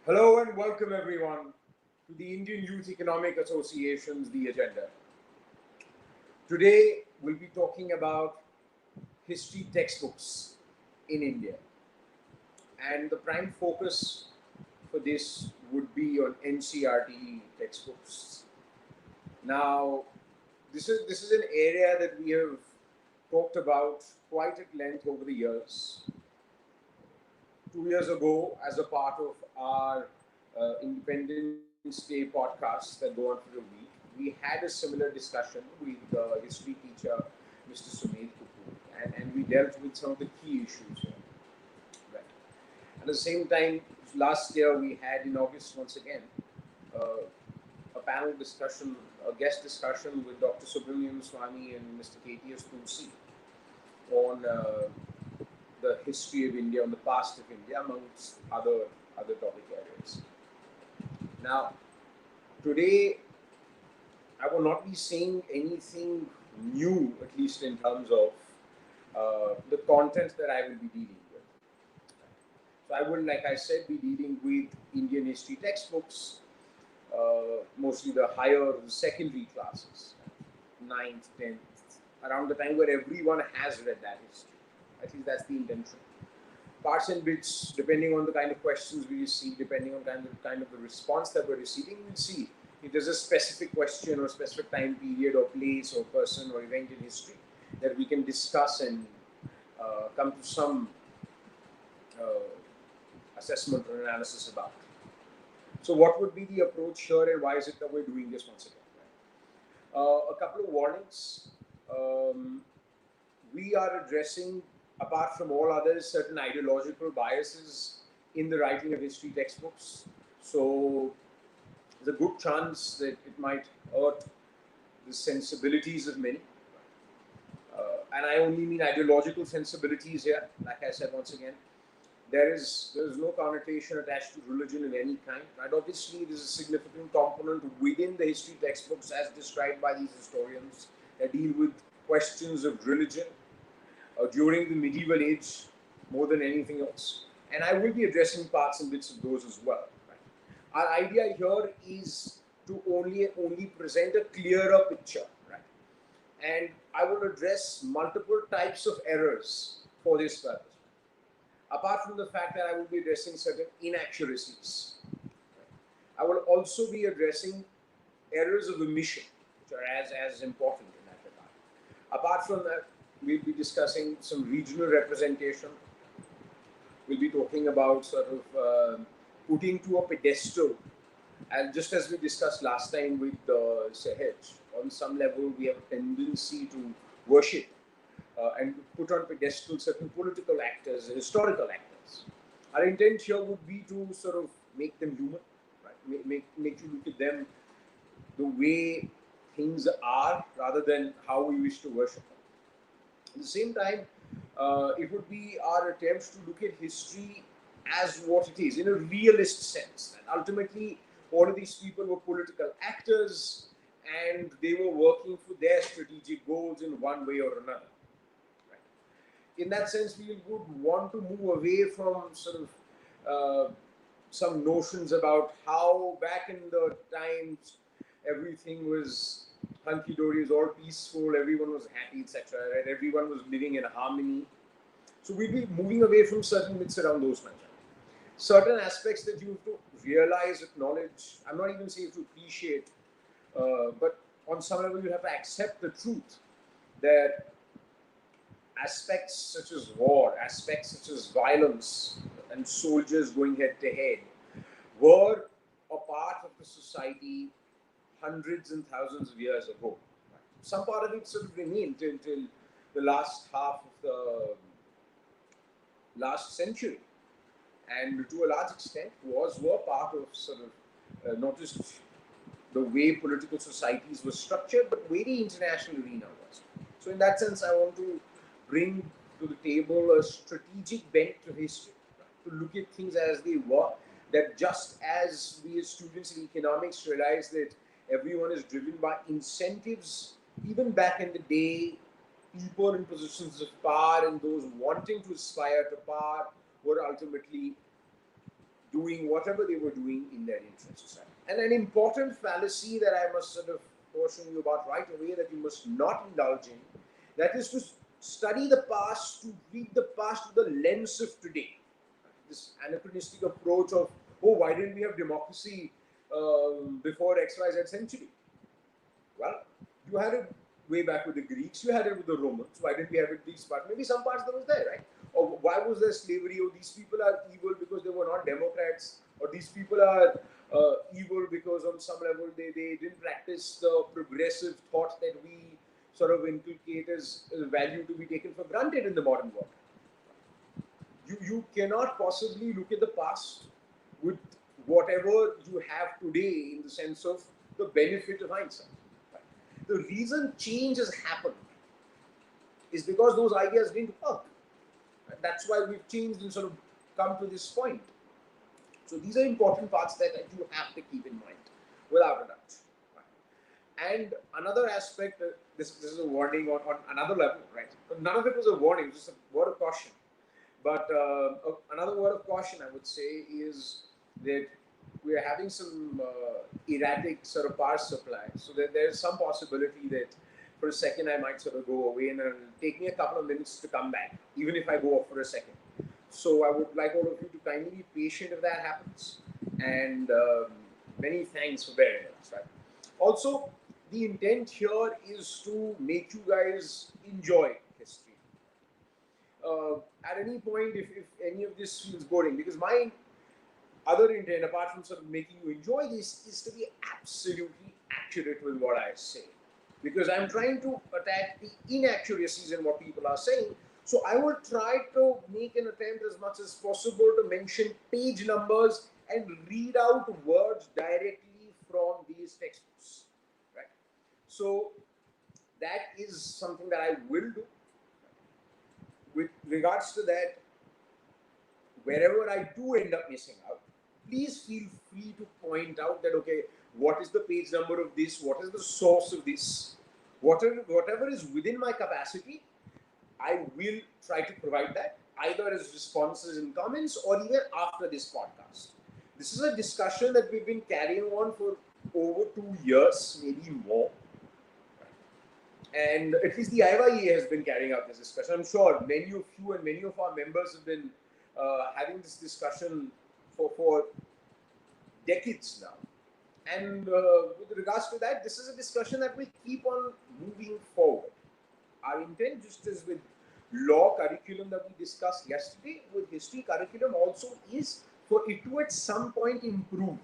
Hello and welcome everyone to the Indian Youth Economic Association's The Agenda. Today we'll be talking about history textbooks in India, and the prime focus for this would be on NCERT textbooks. Now, this is an area that we have talked about quite at length over the years. 2 years ago, as a part of our Independence Day podcasts that go on for a week, we had a similar discussion with the history teacher, Mr. Sumedh Kapoor, and we dealt with some of the key issues here. Right. At the same time, last year we had in August once again uh, a panel discussion, a guest discussion with Dr. Subramanian Swamy and Mr. KTS Tulsi on the history of India, on the past of India, amongst other topic areas. Now, today I will not be saying anything new, at least in terms of the content that I will be dealing with. So I will, like I said, be dealing with Indian history textbooks, mostly the higher secondary classes, ninth, 10th, around the time where everyone has read that history. At least that's the intention. Parts and bits, depending on the kind of questions we receive, depending on kind of the response that we're receiving, we'll see if there's a specific question or specific time period or place or person or event in history that we can discuss and come to some assessment or analysis about. So what would be the approach here, and why is it that we're doing this once again? A couple of warnings. We are addressing, apart from all others, certain ideological biases in the writing of history textbooks. So there's a good chance that it might hurt the sensibilities of many. And I only mean ideological sensibilities here. Like I said once again, there is no connotation attached to religion in any kind. Right? Obviously, there's a significant component within the history textbooks, as described by these historians, that deal with questions of religion during the medieval age more than anything else. And I will be addressing parts and bits of those as well. Right? Our idea here is to only present a clearer picture. Right? And I will address multiple types of errors for this purpose. Apart from the fact that I will be addressing certain inaccuracies, I will also be addressing errors of omission, which are as important in that regard. Apart from that, we'll be discussing some regional representation. We'll be talking about sort of putting to a pedestal, and just as we discussed last time with Sahaj, on some level we have a tendency to worship and put on pedestal certain political actors, historical actors. Our intent here would be to sort of make them human, right? Make you look at them the way things are rather than how we wish to worship them. At the same time, it would be our attempts to look at history as what it is, in a realist sense. And ultimately, all of these people were political actors and they were working for their strategic goals in one way or another. In that sense, we would want to move away from sort of some notions about how back in the times everything was hunky-dory, was all peaceful, everyone was happy, etc. Right? Everyone was living in harmony. So we'd be moving away from certain myths around those lines. Certain aspects that you have to realize, acknowledge, I'm not even saying to appreciate, but on some level you have to accept the truth that aspects such as war, aspects such as violence and soldiers going head to head were a part of the society hundreds and thousands of years ago. Some part of it sort of remained till the last half of the last century, and to a large extent were part of sort of not just the way political societies were structured, but way the international arena was. So in that sense, I want to bring to the table a strategic bent to history, right? To look at things as they were, that just as we as students in economics realize that everyone is driven by incentives, even back in the day, people in positions of power and those wanting to aspire to power were ultimately doing whatever they were doing in their interests. Right? And an important fallacy that I must sort of caution you about right away, that you must not indulge in, that is to study the past, to read the past through the lens of today. This anachronistic approach of, oh, why didn't we have democracy before XYZ century? Well, you had it way back with the Greeks, you had it with the Romans. Why didn't we have it these parts? Maybe some parts that was there, right? Or why was there slavery? Or these people are evil because they were not Democrats. Or these people are evil because on some level they didn't practice the progressive thought that we sort of inculcate as a value to be taken for granted in the modern world. You cannot possibly look at the past with whatever you have today in the sense of the benefit of hindsight. The reason change has happened is because those ideas didn't work. That's why we've changed and sort of come to this point. So these are important parts that you have to keep in mind, without a doubt. And another aspect, this is a warning on another level, right? But none of it was a warning, it was just a word of caution. But another word of caution, I would say, is that we are having some erratic sort of power supply. So that there's some possibility that for a second I might sort of go away, and it'll take me a couple of minutes to come back, even if I go off for a second. So I would like all of you to kindly be patient if that happens. And many thanks for bearing with us, right? Also, the intent here is to make you guys enjoy history. At any point, if any of this feels boring, because my other intent, apart from sort of making you enjoy this, is to be absolutely accurate with what I say. Because I'm trying to attack the inaccuracies in what people are saying. So I will try to make an attempt as much as possible to mention page numbers and read out words directly from these textbooks. Right? So that is something that I will do. With regards to that, wherever I do end up missing out, please feel free to point out that, okay, what is the page number of this? What is the source of this? Whatever is within my capacity, I will try to provide that, either as responses in comments or even after this podcast. This is a discussion that we've been carrying on for over 2 years, maybe more. And at least the IYEA has been carrying out this discussion. I'm sure many of you and many of our members have been having this discussion for decades now. And with regards to that, this is a discussion that will keep on moving forward. Our intent, just as with law curriculum that we discussed yesterday, with history curriculum also is for it to at some point improve.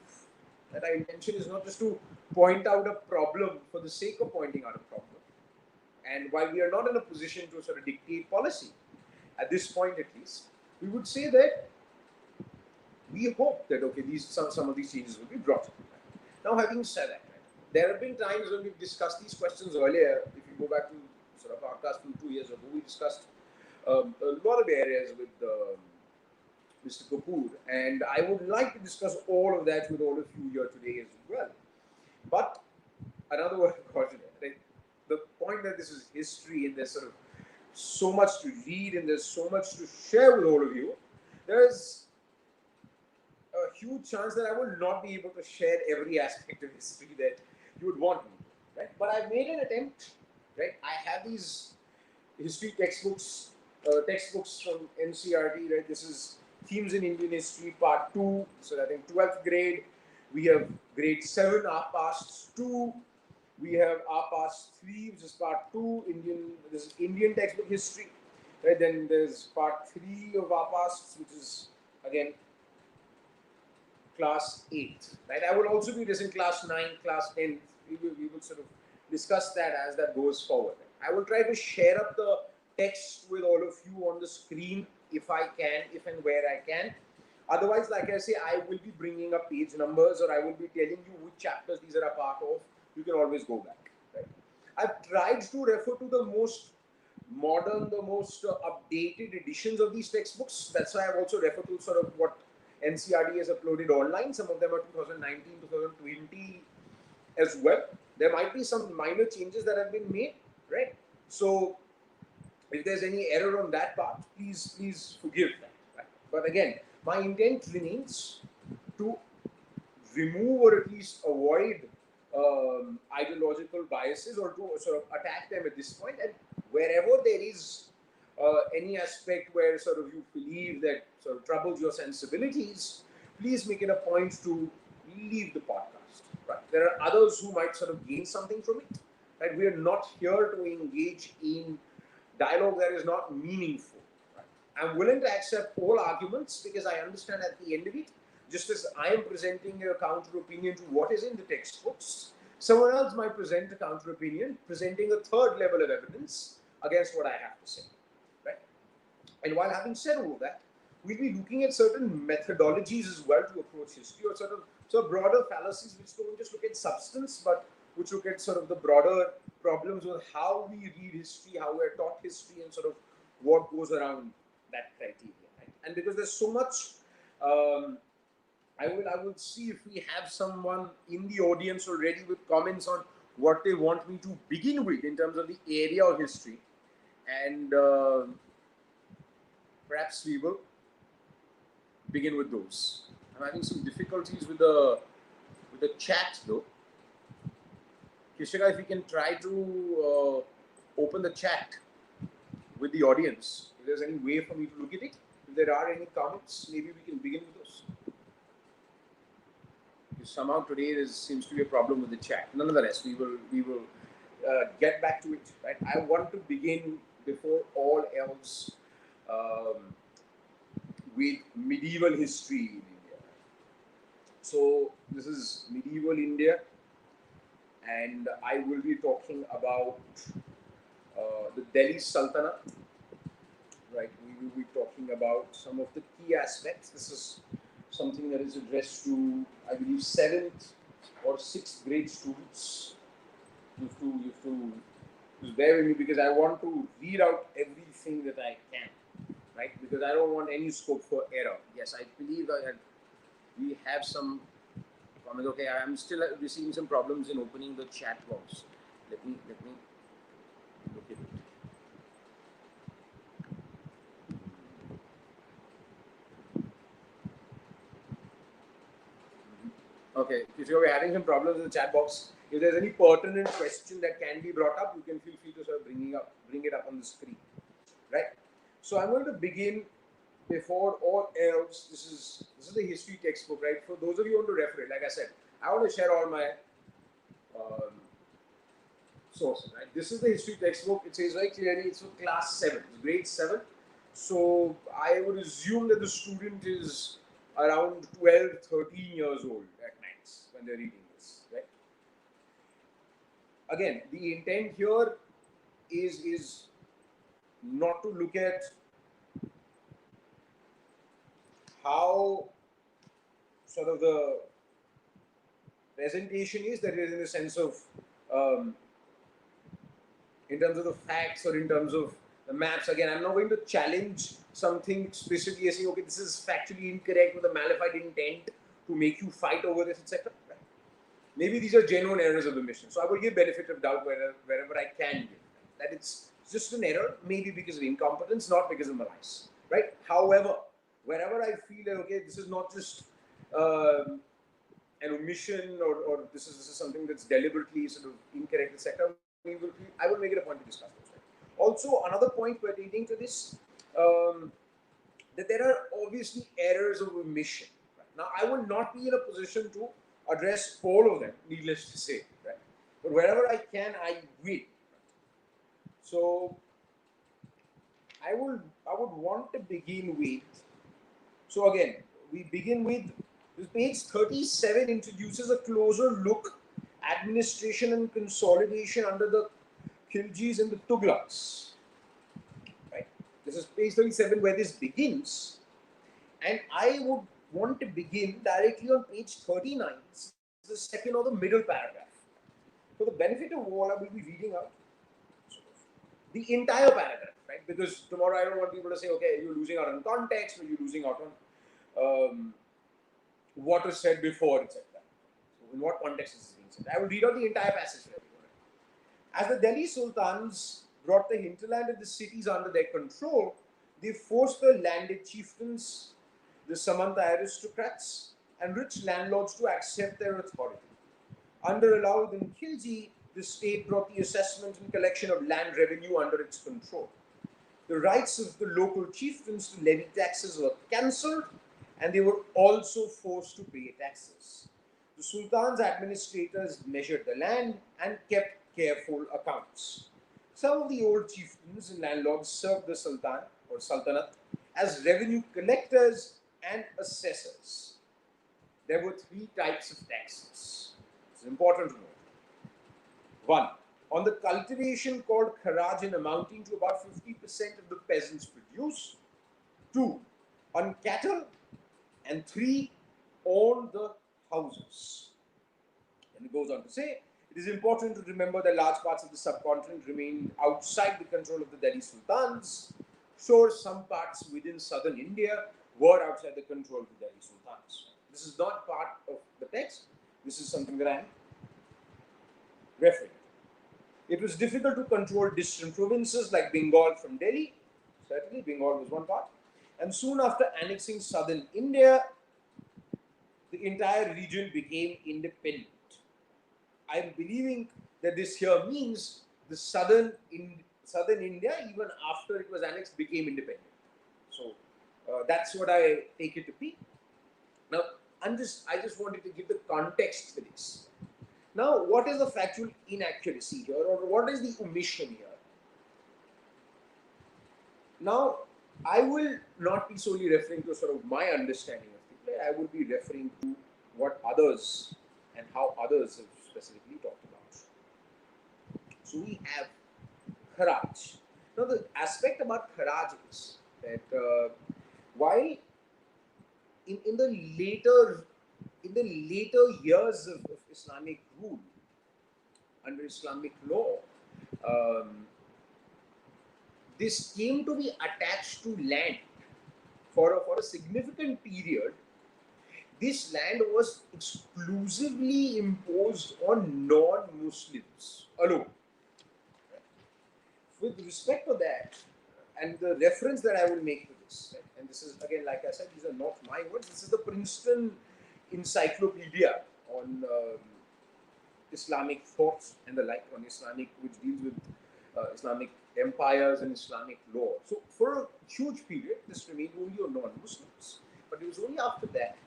That our intention is not just to point out a problem for the sake of pointing out a problem. And while we are not in a position to sort of dictate policy, at this point at least, we would say that we hope that, okay, some of these changes will be brought. Now, having said that, right, there have been times when we've discussed these questions earlier. If you go back to sort of our podcast from 2 years ago, we discussed a lot of areas with Mr. Kapoor, and I would like to discuss all of that with all of you here today as well. But another word of caution, right? The point that this is history and there's sort of so much to read and there's so much to share with all of you, there's a huge chance that I will not be able to share every aspect of history that you would want me to, right? But I've made an attempt, right? I have these history textbooks from NCERT, right? This is Themes in Indian History, Part 2. So I think 12th grade. We have Grade 7, Our Past 2. We have Our Past 3, which is Part 2, this is Indian textbook history. Right? Then there's Part 3 of Our Past, which is, again, Class 8. Right? I will also be this in Class 9, Class 10. We will sort of discuss that as that goes forward. I will try to share up the text with all of you on the screen if I can, if and where I can. Otherwise, like I say, I will be bringing up page numbers, or I will be telling you which chapters these are a part of. You can always go back. Right? I've tried to refer to the most modern, the most updated editions of these textbooks. That's why I've also referred to sort of what NCERT has uploaded online. Some of them are 2019, 2020 as well. There might be some minor changes that have been made, right? So if there's any error on that part, please forgive that. Right? But again, my intent remains to remove or at least avoid ideological biases, or to sort of attack them at this point. And wherever there is any aspect where sort of you believe that sort of troubles your sensibilities, please make it a point to leave the podcast. Right? There are others who might sort of gain something from it. Right? We are not here to engage in dialogue that is not meaningful. Right? I'm willing to accept all arguments because I understand at the end of it, just as I am presenting a counter opinion to what is in the textbooks, someone else might present a counter opinion, presenting a third level of evidence against what I have to say. Right? And while having said all that, we'll be looking at certain methodologies as well to approach history, or sort of broader fallacies which don't just look at substance, but which look at sort of the broader problems with how we read history, how we're taught history, and sort of what goes around that criteria. Right? And because there's so much, I will see if we have someone in the audience already with comments on what they want me to begin with in terms of the area of history, and perhaps we will begin with those. I'm having some difficulties with the chat though. Kishika, if you can try to open the chat with the audience, if there's any way for me to look at it, if there are any comments, maybe we can begin with those. Because somehow today there seems to be a problem with the chat. Nonetheless, we will get back to it. Right? I want to begin before all else with medieval history in India. So this is medieval India, and I will be talking about the Delhi Sultanate. Right, we will be talking about some of the key aspects. This is something that is addressed to, I believe, 7th or 6th grade students. You have to just bear with me because I want to read out everything that I can. Right, because I don't want any scope for error. Yes, I believe that we have some comments. Okay, I'm still receiving some problems in opening the chat box. Let me look at it. Okay, if you're having some problems in the chat box, if there's any pertinent question that can be brought up, you can feel free to sort of bring it up on the screen. Right? So I'm going to begin before all else. This is the history textbook, right? For those of you who want to refer it, like I said, I want to share all my sources, right? This is the history textbook. It says very clearly it's for class 7, it's grade 7. So I would assume that the student is around 12, 13 years old at nights when they're reading this, right? Again, the intent here is not to look at how sort of the presentation is, that is in the sense of in terms of the facts or in terms of the maps. Again, I'm not going to challenge something specifically as saying, okay, this is factually incorrect with a malified intent to make you fight over this, etc. Right? Maybe these are genuine errors of omission. So I will give benefit of doubt wherever I can give. That it's just an error, maybe because of incompetence, not because of malice. Right? However, wherever I feel that, okay, this is not just an omission, or this is something that's deliberately sort of incorrect, etc., I will make it a point to discuss those. Right? Also, another point pertaining to this, that there are obviously errors of omission. Right? Now, I will not be in a position to address all of them, needless to say. Right? But wherever I can, I will. Right? So, I would want to begin with. So again, we begin with this page 37 introduces a closer look, administration and consolidation under the Khiljis and the Tughlaqs. Right? This is page 37 where this begins, and I would want to begin directly on page 39, the second or the middle paragraph. For the benefit of all, I will be reading out the entire paragraph, right? Because tomorrow I don't want people to say, okay, you're losing out on context, or you're losing out on what was said before, etc. So in what context is this being said? I will read out the entire passage for everyone. As the Delhi Sultans brought the hinterland of the cities under their control, they forced the landed chieftains, the Samanta aristocrats, and rich landlords to accept their authority. Under Alauddin Khilji, the state brought the assessment and collection of land revenue under its control. The rights of the local chieftains to levy taxes were cancelled, and they were also forced to pay taxes. The Sultan's administrators measured the land and kept careful accounts. Some of the old chieftains and landlords served the Sultan or Sultanate as revenue collectors and assessors. There were three types of taxes. It's important to know. One, on the cultivation called kharaj and amounting to about 50% of the peasants' produce. Two, on cattle. And three, on the houses. And it goes on to say, it is important to remember that large parts of the subcontinent remained outside the control of the Delhi Sultans. Sure, some parts within southern India were outside the control of the Delhi Sultans. This is not part of the text. This is something that I am referring to. It was difficult to control distant provinces like Bengal from Delhi. Certainly, Bengal was one part. And soon after annexing southern India, the entire region became independent. I am believing that this here means the southern India, even after it was annexed, became independent. So that's what I take it to be. Now, I just wanted to give the context for this. Now, what is the factual inaccuracy here, or what is the omission here? Now, I will not be solely referring to sort of my understanding of the play. I will be referring to what others and how others have specifically talked about. So we have kharaj. Now, the aspect about kharaj is that while in the later years of Islamic rule under Islamic law, this came to be attached to land for a significant period. This land was exclusively imposed on non-Muslims alone. With respect to that, and the reference that I will make to this, right, and this is again, like I said, these are not my words, this is the Princeton Encyclopedia on Islamic thoughts and the like, on Islamic, which deals with Islamic empires and Islamic law. So for a huge period, this remained only on non-Muslims. But it was only after that,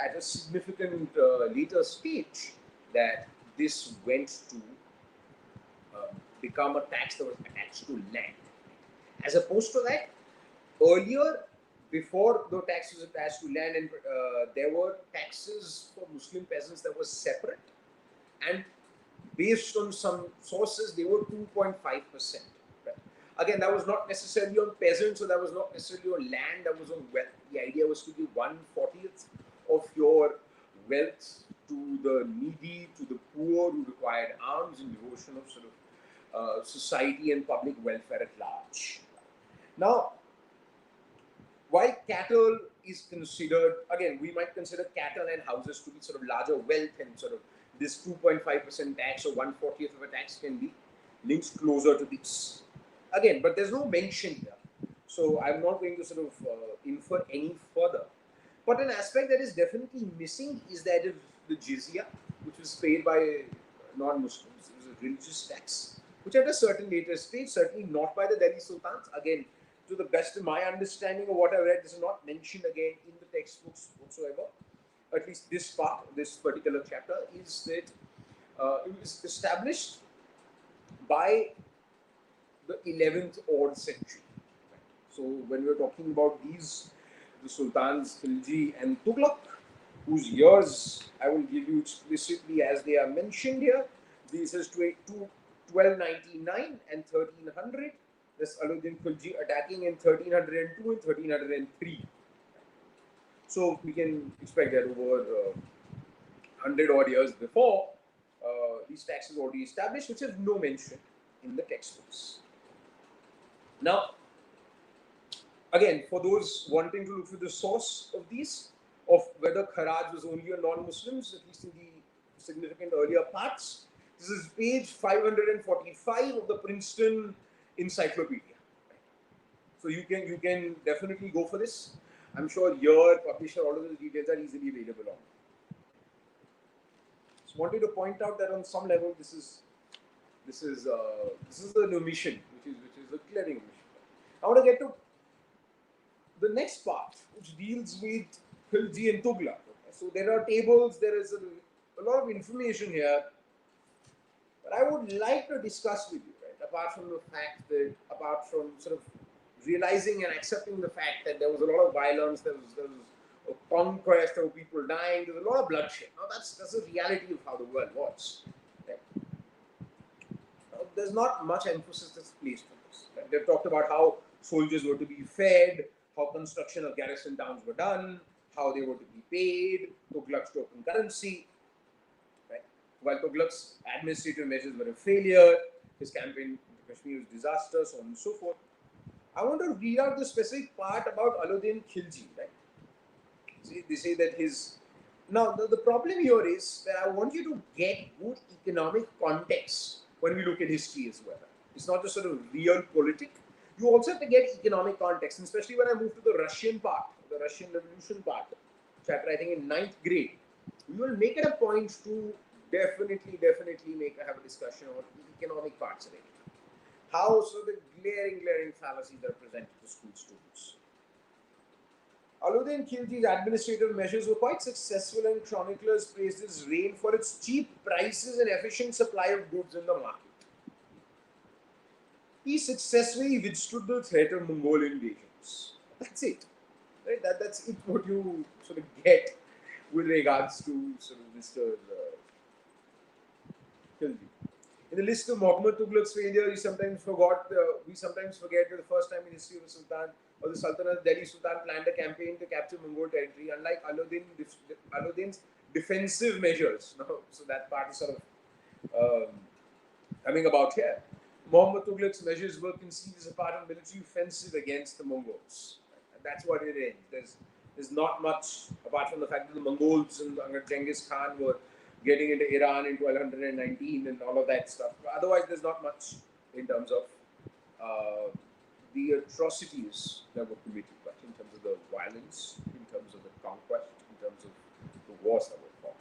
at a significant later stage, that this went to become a tax that was attached to land. As opposed to that, earlier, before the tax was attached to land, and there were taxes for Muslim peasants that was separate, and based on some sources, they were 2.5%. Right? Again, that was not necessarily on peasants, so that was not necessarily on land, that was on wealth. The idea was to give 1/40th of your wealth to the needy, to the poor who required alms in devotion of sort of society and public welfare at large. Now, while cattle is considered, again, we might consider cattle and houses to be sort of larger wealth, and sort of this 2.5% tax or 1/40th of a tax can be linked closer to this. Again, but there's no mention here. So I'm not going to sort of infer any further. But an aspect that is definitely missing is that of the jizya, which was paid by non-Muslims. It was a religious tax, which at a certain later stage, certainly not by the Delhi Sultans. Again, to the best of my understanding of what I read, this is not mentioned again in the textbooks whatsoever. At least this part, this particular chapter, is that it was established by the 11th odd century. So when we're talking about these, the Sultans Khilji and Tughlaq, whose years I will give you explicitly as they are mentioned here, this is 1299 and 1300. This Alauddin Khilji attacking in 1302 and 1303. So we can expect that over 100 odd years before, these taxes already established, which have no mention in the textbooks. Now, again, for those wanting to look for the source of these, of whether kharaj was only on non-Muslims, at least in the significant earlier parts, this is page 545 of the Princeton Encyclopedia. So you can definitely go for this. I'm sure your publisher, all of those details are easily available on. So wanted to point out that on some level this is an omission, which is a glaring omission. I want to get to the next part, which deals with Khilji and Tughlaq. Okay? So there are tables, there is a lot of information here, but I would like to discuss with you, right? Apart from sort of realizing and accepting the fact that there was a lot of violence, there was a conquest, there were people dying, there was a lot of bloodshed. Now that's a reality of how the world was. Right? Now, there's not much emphasis that's placed on this. Right? They've talked about how soldiers were to be fed, how construction of garrison towns were done, how they were to be paid, Tughlaq's token currency. Right? While Tughlaq's administrative measures were a failure, his campaign in Kashmir was disaster, so on and so forth. I want to read out the specific part about Alauddin Khilji. Right? See, they say that his... Now, the problem here is that I want you to get good economic context when we look at history as well. It's not just sort of real politic. You also have to get economic context, and especially when I move to the Russian part, the Russian Revolution part, chapter I think in 9th grade, we will make it a point to definitely have a discussion on the economic parts of it. How so the glaring fallacies are presented to school students. Alauddin Khilji's administrative measures were quite successful, and chroniclers praised his reign for its cheap prices and efficient supply of goods in the market. He successfully withstood the threat of Mongol invasions. That's it. Right? That's it what you sort of get with regards to sort of Mr. Khilji. In the list of Muhammad Tughlaq's failure, we sometimes forget that the first time in history of the Sultan or the Sultanate, Delhi Sultan planned a campaign to capture Mongol territory, unlike Alauddin's defensive measures. So that part is sort of coming about here. Muhammad Tughlaq's measures were conceived as a part of military offensive against the Mongols. And that's what it is. There's not much, apart from the fact that the Mongols and under Genghis Khan were getting into Iran in 1219 and all of that stuff. But otherwise, there's not much in terms of the atrocities that were committed, but in terms of the violence, in terms of the conquest, in terms of the wars that were fought.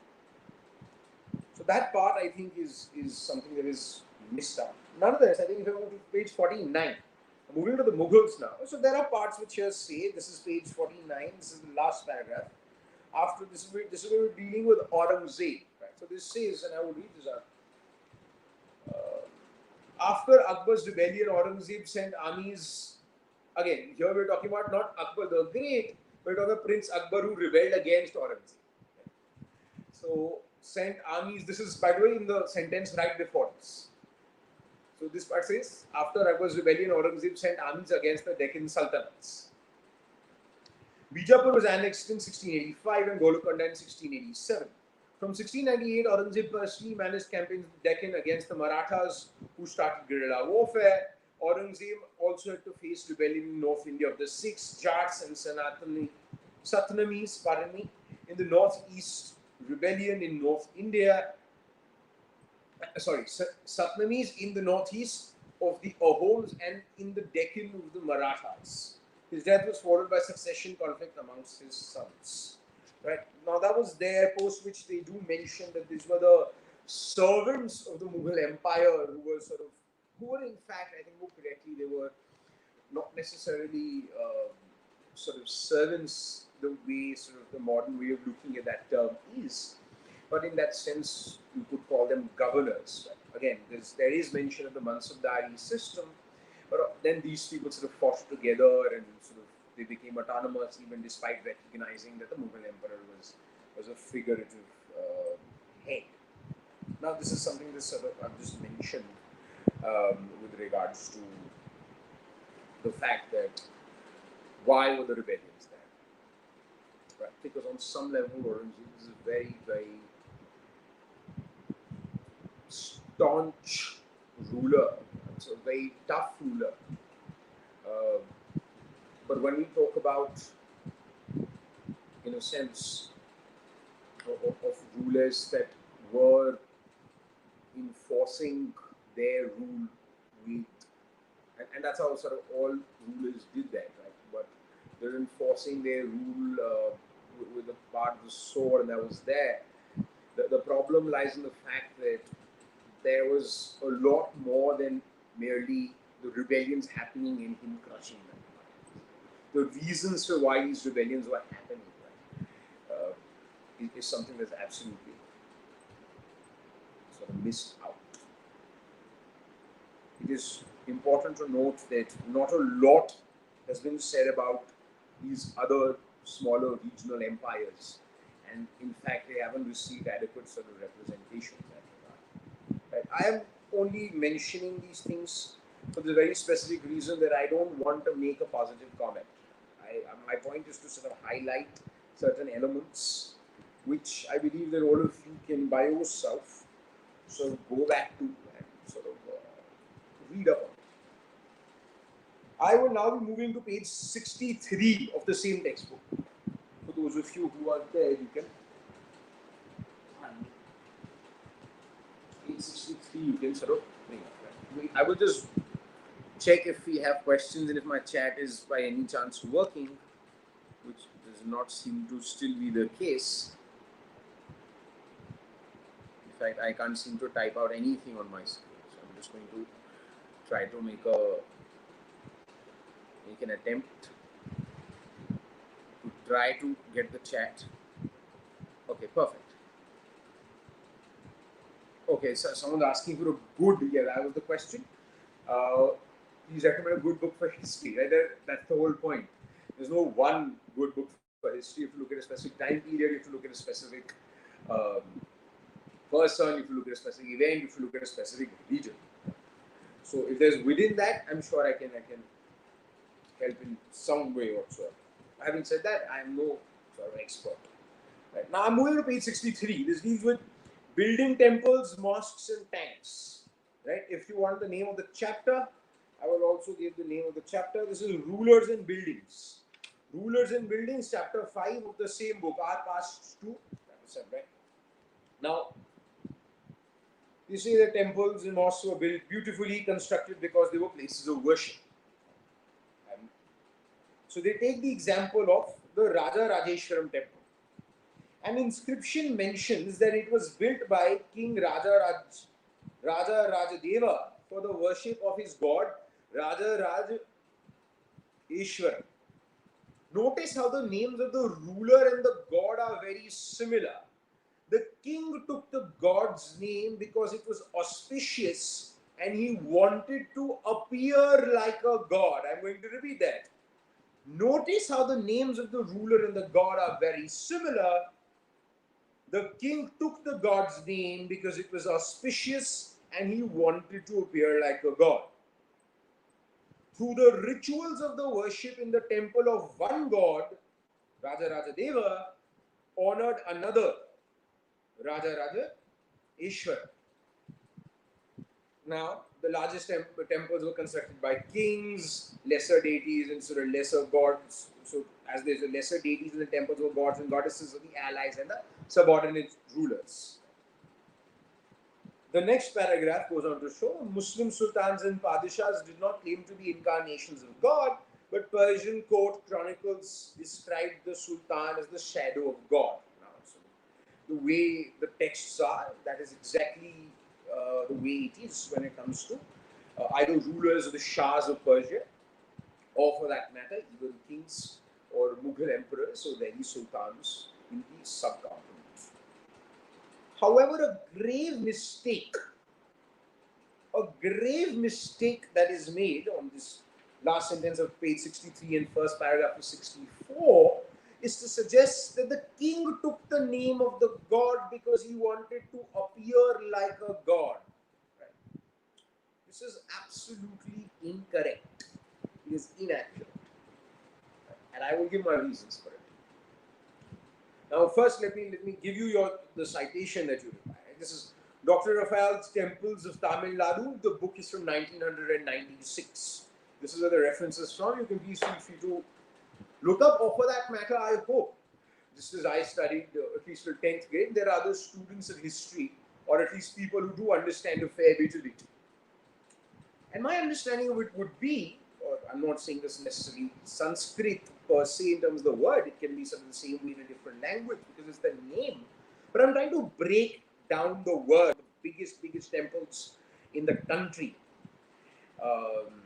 So that part, I think, is something that is missed out. Nonetheless, I think if I move to page 49, I'm moving to the Mughals now. So there are parts which here say, this is page 49, this is the last paragraph. After this is where we're dealing with Aurangzeb. Right? So this says, and I will read this out. After Akbar's rebellion, Aurangzeb sent armies. Again, here we're talking about not Akbar the Great, we're talking about Prince Akbar who rebelled against Aurangzeb. Right? So sent armies. This is, by the way, in the sentence right before this. So this part says, after Akbar's rebellion, Aurangzeb sent armies against the Deccan Sultans. Bijapur was annexed in 1685 and Golconda in 1687. From 1698, Aurangzeb personally managed campaigns in the Deccan against the Marathas, who started guerrilla warfare. Aurangzeb also had to face rebellion in North India of the Sikhs, Jats and Satnamis, in the northeast, rebellion in North India. Satnamis in the northeast of the Ahoms and in the Deccan of the Marathas. His death was followed by succession conflict amongst his sons. Right now, that was there. Post which they do mention that these were the servants of the Mughal Empire who were in fact, I think more correctly, they were not necessarily sort of servants the way sort of the modern way of looking at that term is. But in that sense, you could call them governors. Right? Again, there is mention of the Mansabdari system, but then these people sort of fought together and sort of they became autonomous, even despite recognizing that the Mughal emperor was a figurative head. Now, this is something that sort of I've just mentioned with regards to the fact that why were the rebellions there? Right? Because on some level, Aurangzeb is a very, very staunch ruler. It's a very tough ruler. But when we talk about, in a sense, of rulers that were enforcing their rule with, and that's how sort of all rulers did that, right? But they're enforcing their rule with the part of the sword, and that was there. The problem lies in the fact that there was a lot more than merely the rebellions happening and him crushing them. The reasons for why these rebellions were happening, is something that's absolutely sort of missed out. It is important to note that not a lot has been said about these other smaller regional empires, and in fact they haven't received adequate sort of representation in that regard. Right? I am only mentioning these things for the very specific reason that I don't want to make a positive comment. My point is to sort of highlight certain elements which I believe that all of you can by yourself sort of go back to and sort of read up on. I will now be moving to page 63 of the same textbook. For those of you who are there, you can page 63 you can sort of bring up. Right? I will just check if we have questions and if my chat is by any chance working, which does not seem to still be the case. In fact, I can't seem to type out anything on my screen, so I'm just going to try to make an attempt to try to get the chat. Okay, perfect. Okay, so someone's asking for a good, yeah, that was the question. Please recommend a good book for history, right? That's the whole point. There's no one good book for history. You have to look at a specific time period, you have to look at a specific person, you have to look at a specific event, you have to look at a specific region. So if there's within that, I'm sure I can help in some way whatsoever. Having said that, I am no sort of expert. Right. Now I'm moving to page 63. This deals with building temples, mosques, and tanks. Right. If you want the name of the chapter, I will also give the name of the chapter. This is Rulers and Buildings. Rulers and Buildings, chapter 5 of the same book, R past 2. Right. Now, you see the temples and mosques were built beautifully constructed because they were places of worship. So they take the example of the Raja Rajeshwaram temple. An inscription mentions that it was built by King Raja Rajadeva for the worship of his god Raja Ishwara. Notice how the names of the ruler and the god are very similar. The king took the god's name because it was auspicious and he wanted to appear like a god. I'm going to repeat that. Notice how the names of the ruler and the god are very similar. The king took the god's name because it was auspicious and he wanted to appear like a god. Through the rituals of the worship in the temple of one god, Raja Rajadeva honored another, Raja Ishwara. Now, the largest temples were constructed by kings, lesser deities, and sort of lesser gods. So, as there's a lesser deities in the temples were gods and goddesses of the allies and the subordinate rulers. The next paragraph goes on to show Muslim sultans and padishahs did not claim to be incarnations of God, but Persian court chronicles described the sultan as the shadow of God. Now, so the way the texts are, that is exactly the way it is when it comes to either rulers or the shahs of Persia, or for that matter, even kings or Mughal emperors or Delhi sultans in the subcontinent. However, a grave mistake that is made on this last sentence of page 63 and first paragraph of 64 is to suggest that the king took the name of the god because he wanted to appear like a god. Right? This is absolutely incorrect. It is inaccurate. Right? And I will give my reasons for it. Now, first, let me give you the citation that you require. This is Dr. Raphael's Temples of Tamil Nadu. The book is from 1996. This is where the reference is from. You can please feel free to look up, or for that matter, I hope, just as I studied at least till 10th grade, there are other students of history, or at least people who do understand a fair bit of it. And my understanding of it would be, or I'm not saying this necessarily Sanskrit per se in terms of the word. It can be sort of the same way in a different language because it's the name. But I'm trying to break down the word, the biggest temples in the country. Um,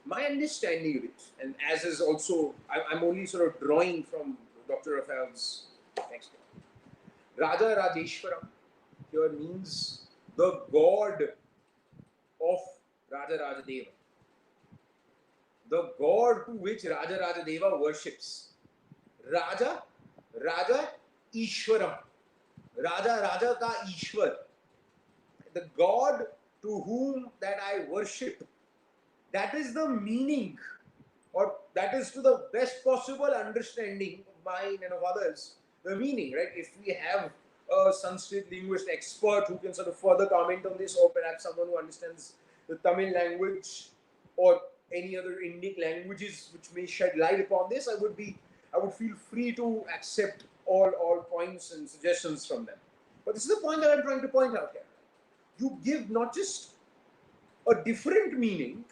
my understanding of it, and as is also, I'm only sort of drawing from Dr. Raphael's text. Raja Rajeshwaram here means the god of Raja Rajadeva, the god to which Raja Rajadeva worships. Raja, Raja Ishwaram, Raja ka Ishwar, the god to whom that I worship. That is the meaning, or that is to the best possible understanding of mine and of others, the meaning, right? If we have a Sanskrit linguist expert who can sort of further comment on this, or perhaps someone who understands the Tamil language or any other Indic languages which may shed light upon this, I would feel free to accept all points and suggestions from them. But this is the point that I'm trying to point out here. You give not just a different meaning,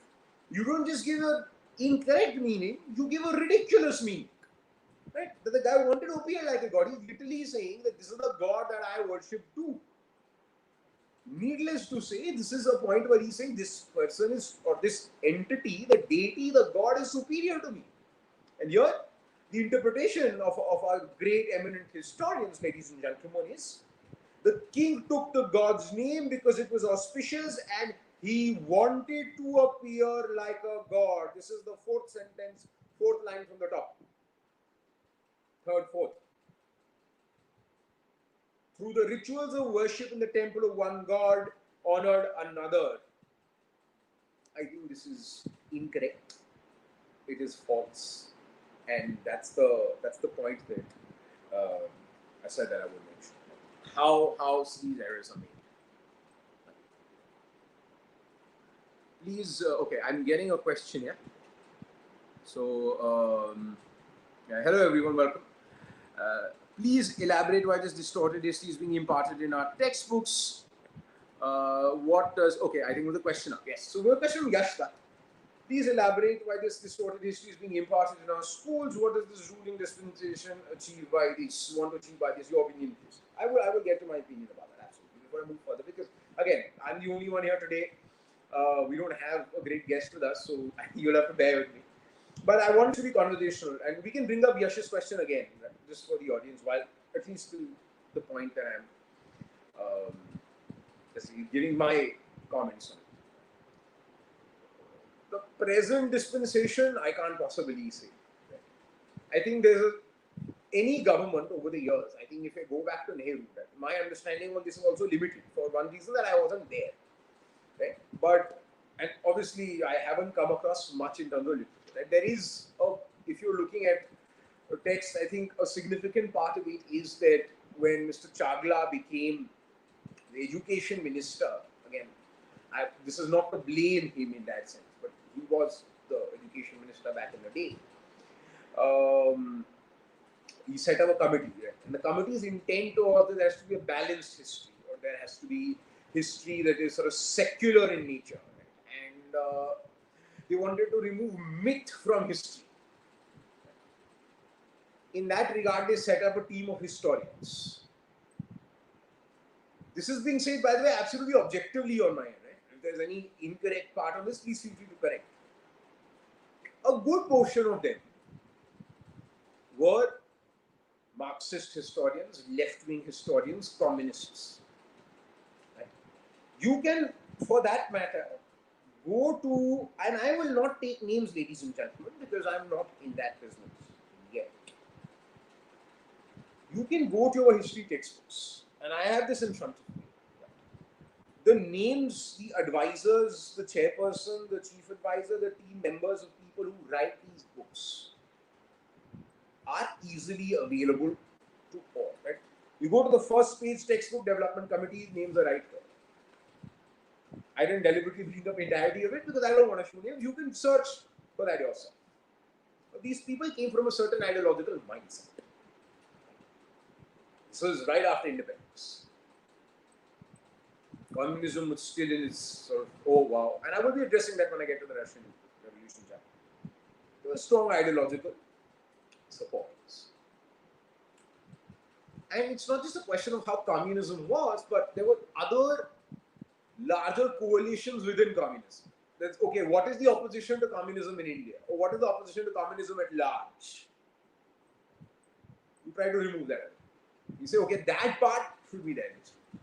you don't just give an incorrect meaning, you give a ridiculous meaning. Right? That the guy wanted to appear like a god. He's literally saying that this is the god that I worship too. Needless to say, this is a point where he's saying this person is, or this entity, the deity, the god is superior to me. And here, the interpretation of our great eminent historians, ladies and gentlemen, is the king took the god's name because it was auspicious and he wanted to appear like a god. This is the fourth sentence, fourth line from the top. Third, fourth. Through the rituals of worship in the temple of one god, honored another. I think this is incorrect. It is false, and that's the point that I said that I would mention. How these errors are made. Please, okay, I'm getting a question here. So, yeah, hello everyone, welcome. Please elaborate why this distorted history is being imparted in our textbooks. What does, okay, I think with the question up. Yes, so we have a question from Yashta. Please elaborate why this distorted history is being imparted in our schools. What does this ruling dispensation achieve by this? Want to achieve by this? Your opinion, please. I will get to my opinion about that absolutely before I move further, because again, I'm the only one here today. We don't have a great guest with us, so you'll have to bear with me. But I want it to be conversational, and we can bring up Yash's question again, right, just for the audience, while at least to the point that I'm just giving my comments on it. The present dispensation, I can't possibly say. Right? I think there's any government over the years. I think if I go back to Nehru, right, my understanding on this is also limited for one reason, that I wasn't there. Right? But, and obviously I haven't come across much in terms of literature. Right? There is, if you're looking at a text, I think a significant part of it is that when Mr. Chagla became the education minister, again, this is not to blame him in that sense, but he was the education minister back in the day. He set up a committee, right? And the committee's intent was that there has to be a balanced history, or there has to be history that is sort of secular in nature, right? And they wanted to remove myth from history. In that regard, they set up a team of historians. This is being said, by the way, absolutely objectively on my end, right? If there's any incorrect part of this, please feel free to correct. A good portion of them were Marxist historians, left-wing historians, communists. Right? You can, for that matter, go to, and I will not take names, ladies and gentlemen, because I'm not in that business yet. You can go to your history textbooks, and I have this in front of me. The names, the advisors, the chairperson, the chief advisor, the team members of people who write these books are easily available to all. Right? You go to the first page textbook development committee, names are right there. I didn't deliberately bring up the entirety of it because I don't want to show names. You can search for that yourself. But these people came from a certain ideological mindset. This was right after independence. Communism was still in its sort of, oh wow. And I will be addressing that when I get to the Russian Revolution chapter. There were strong ideological supporters. And it's not just a question of how communism was, but there were other larger coalitions within communism. That's okay, what is the opposition to communism in India? Or what is the opposition to communism at large? You try to remove that. You say, okay, that part should be there.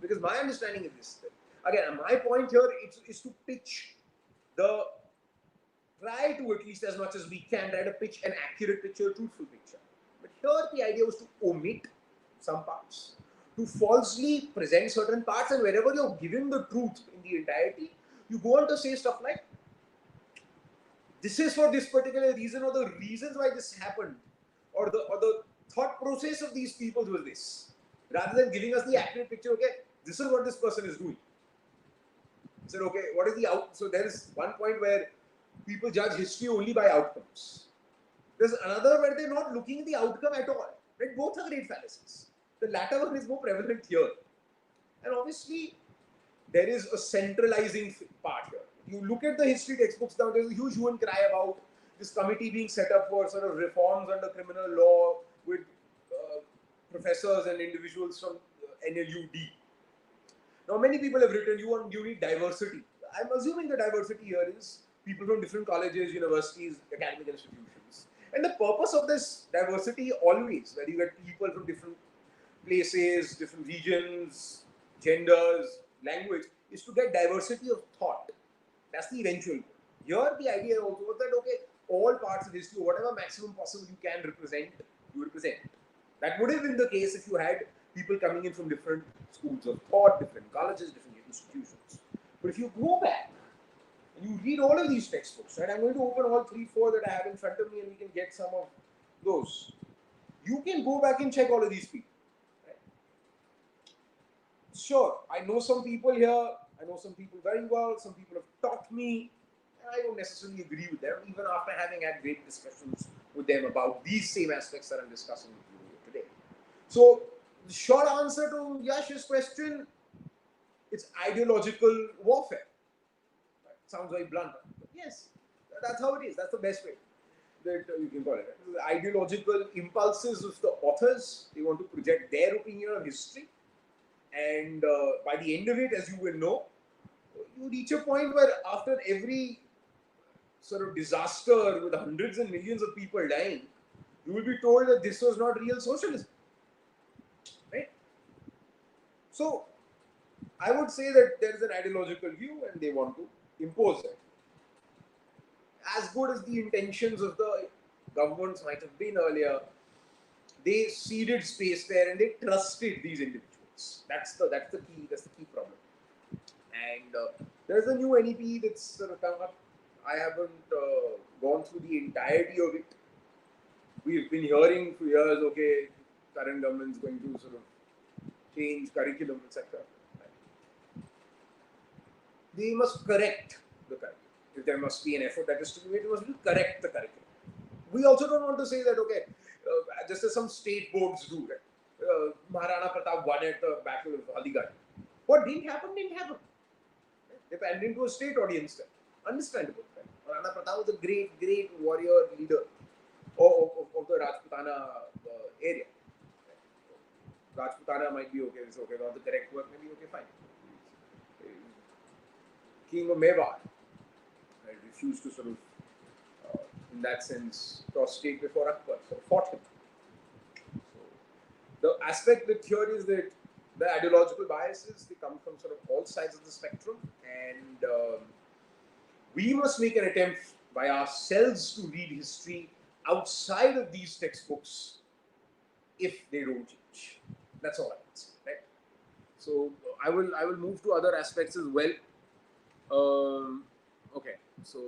Because my understanding is this. Again, my point here is to pitch try to, at least as much as we can, try to pitch an accurate picture, a truthful picture. But here the idea was to omit some parts, to falsely present certain parts, and wherever you're given the truth in the entirety, you go on to say stuff like, this is for this particular reason, or the reasons why this happened, or the thought process of these people was this, rather than giving us the accurate picture. Okay, this is what this person is doing. He said, okay, what is the out? So there is one point where people judge history only by outcomes. There's another where they're not looking at the outcome at all. Right? Both are great fallacies. The latter one is more prevalent here. And obviously, there is a centralizing part here. You look at the history textbooks now, there's a huge hue and cry about this committee being set up for sort of reforms under criminal law with professors and individuals from NLUD. Now, many people have written, you need diversity. I'm assuming the diversity here is people from different colleges, universities, academic institutions. And the purpose of this diversity always, where you get people from different places, different regions, genders, language, is to get diversity of thought. That's the eventual goal. Here, the idea also was that, okay, all parts of history, whatever maximum possible you can represent, you represent. That would have been the case if you had people coming in from different schools of thought, different colleges, different institutions. But if you go back and you read all of these textbooks, right? I'm going to open all 3-4 that I have in front of me, and we can get some of those. You can go back and check all of these people. Right? Sure, I know some people here, I know some people very well, some people have taught me, and I don't necessarily agree with them, even after having had great discussions with them about these same aspects that I'm discussing with you today. So, the short answer to Yash's question, it's ideological warfare. Right? Sounds very blunt, but yes, that's how it is. That's the best way that you can call it. The ideological impulses of the authors, they want to project their opinion on history, and by the end of it, as you will know, you reach a point where after every sort of disaster with hundreds and millions of people dying, you will be told that this was not real socialism. Right? So, I would say that there is an ideological view and they want to impose it. As good as the intentions of the governments might have been earlier, they ceded space there and they trusted these individuals. That's the key problem. And there's a new NEP that's sort of come up. I haven't gone through the entirety of it. We've been hearing for years, okay, current government's going to sort of change curriculum, etc. They must correct the curriculum. If there must be an effort that is to be made, it must be correct the curriculum. We also don't want to say that, okay, just as some state boards do, right? Maharana Pratap won at the Battle of Aligarh. What didn't happen. They panned into a state audience then. Understandable. Right? Maharana Pratap was a great, great warrior leader of the Rajputana area. Right? Rajputana might be okay, it's okay, not the correct word, maybe okay, fine. King of Mewar, right, refused to sort of, in that sense, prostrate before Akbar, so fought him. So, the aspect that here is that the ideological biases, they come from sort of all sides of the spectrum, and we must make an attempt by ourselves to read history outside of these textbooks if they don't change. That's all I can say, right? So I will move to other aspects as well. Okay, so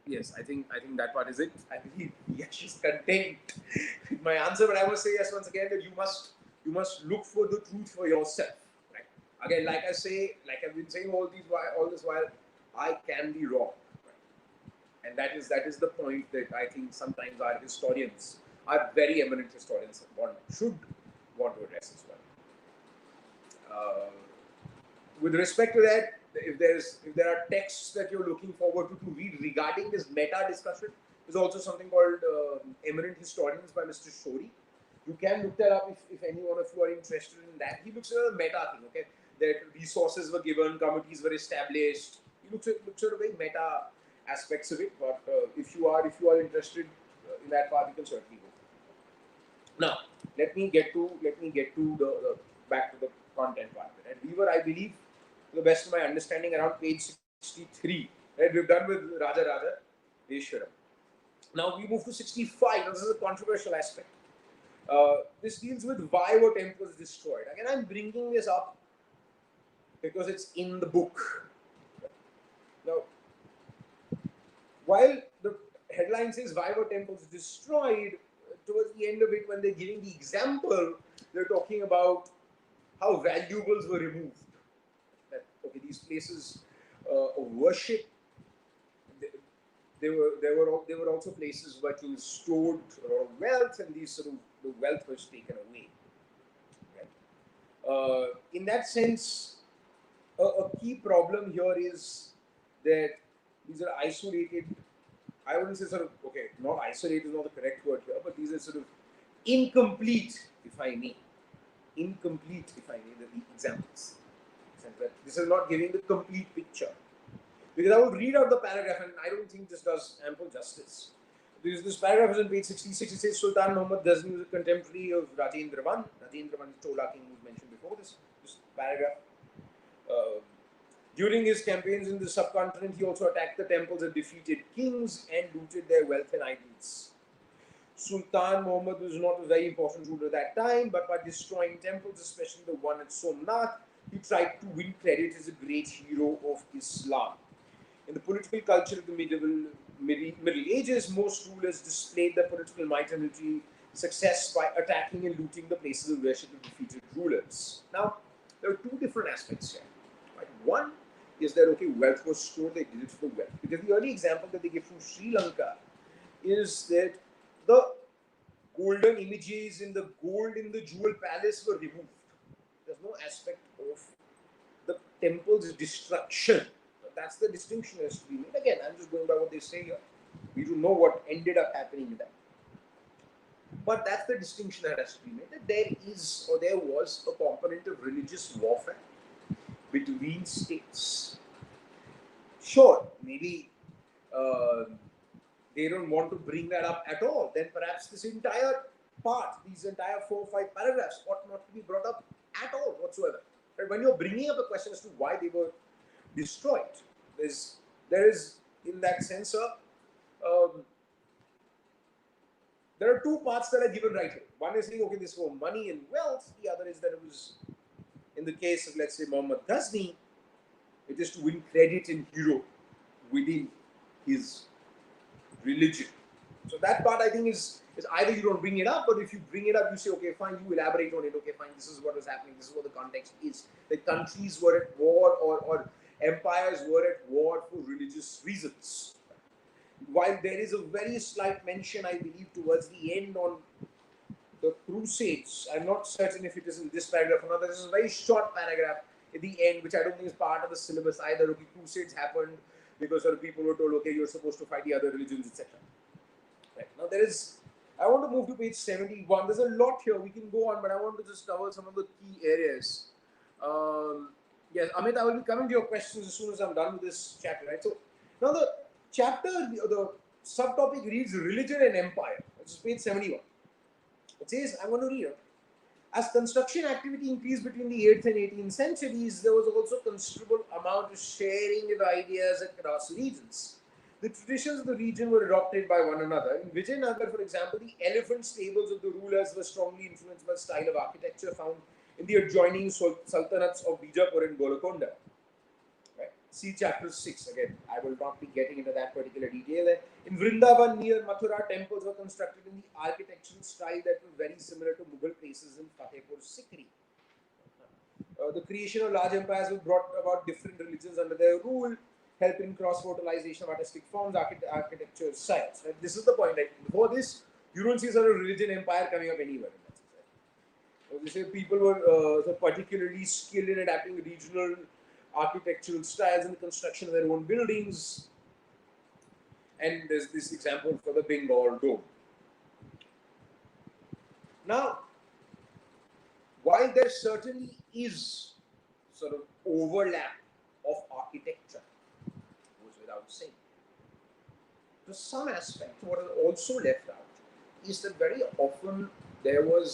yes, I think that part is it. I believe Yash is content with my answer, but I must say yes once again that you must look for the truth for yourself. Right? Again, like I say, like I've been saying all this while, I can be wrong, right? And that is the point that I think sometimes our historians, our very eminent historians, should want to address as well. With respect to that, if there are texts that you're looking forward to read regarding this meta discussion, There's also something called Eminent Historians by Mr. Shori. You can look that up if any one of you are interested in that. He looks at a meta thing, okay? That resources were given, committees were established. He looks at a very meta aspects of it. But if you are interested in that part, you can certainly go. Now, let me get to the back to the content part. And we were, I believe, to the best of my understanding, around page 63. Right? We've done with Raja Veshwaram. Now we move to 65. Now this is a controversial aspect. This deals with why were temples destroyed. Again, I'm bringing this up because it's in the book. Now, while the headline says why were temples destroyed, towards the end of it, when they're giving the example, they're talking about how valuables were removed. That, okay, these places of worship, there were also places where you stored a lot of wealth, and these sort of the wealth was taken away. Right? In that sense, a key problem here is that these are isolated. I wouldn't say sort of, okay, not isolated is not the correct word here, but these are sort of incomplete, if I may. Incomplete, if I may, the examples. This is not giving the complete picture. Because I would read out the paragraph, and I don't think this does ample justice. Because this paragraph is on page 66. It says Sultan Muhammad Ghazni was a contemporary of Rajendra I. Rajendra I is Chola king, who was mentioned before this paragraph. During his campaigns in the subcontinent, he also attacked the temples of defeated kings and looted their wealth and idols. Sultan Muhammad was not a very important ruler at that time, but by destroying temples, especially the one at Somnath, he tried to win credit as a great hero of Islam. In the political culture of the Middle Ages, most rulers displayed their political might and military success by attacking and looting the places of worship of defeated rulers. Now, there are two different aspects here. Right? One is that, okay, wealth was stored, they did it for wealth. Because the early example that they give from Sri Lanka is that the golden images in the gold in the jewel palace were removed. There's no aspect of the temple's destruction. That's the distinction that has to be made. Again, I'm just going by what they say here. We don't know what ended up happening in that. But that's the distinction that has to be made. That there was a component of religious warfare between states. Sure, maybe they don't want to bring that up at all. Then perhaps this entire part, these entire 4 or 5 paragraphs ought not to be brought up at all whatsoever. But when you're bringing up a question as to why they were destroyed, there is in that sense there are 2 parts that are given right here. One is saying, okay, this was money and wealth. The other is that it was, in the case of, let's say, Muhammad Ghazni, it is to win credit and hero within his religion. So that part, I think, is either you don't bring it up, but if you bring it up, you say, okay, fine, you elaborate on it. Okay, fine, this is what was happening. This is what the context is. The countries were at war, or empires were at war for religious reasons. While there is a very slight mention, I believe, towards the end on the Crusades, I'm not certain if it is in this paragraph or not. There is a very short paragraph at the end, which I don't think is part of the syllabus either. Okay, Crusades happened because people were told, okay, you're supposed to fight the other religions, etc. Right. Now I want to move to page 71. There's a lot here. We can go on, but I want to just cover some of the key areas. Yes, Amit, I will be coming to your questions as soon as I'm done with this chapter. Right. So now the chapter, the subtopic reads religion and empire. This is page 71. It says, I'm going to read it. As construction activity increased between the 8th and 18th centuries, there was also considerable amount of sharing of ideas across regions. The traditions of the region were adopted by one another. In Vijayanagar, for example, the elephant stables of the rulers were strongly influenced by the style of architecture found in the adjoining sultanates of Bijapur and Golconda. Right. See chapter 6 again. I will not be getting into that particular detail. In Vrindavan near Mathura, temples were constructed in the architectural style that was very similar to Mughal places in Fatehpur Sikri. The creation of large empires was brought about different religions under their rule, helping cross-fertilization of artistic forms, architecture styles. Right? This is the point. Right? Before this, you don't see sort of religion empire coming up anywhere. They say people were particularly skilled in adapting regional architectural styles and the construction of their own buildings. And there's this example for the Bengal Dome. Now, while there certainly is sort of overlap of architecture, goes without saying, to some aspect, what is also left out is that very often there were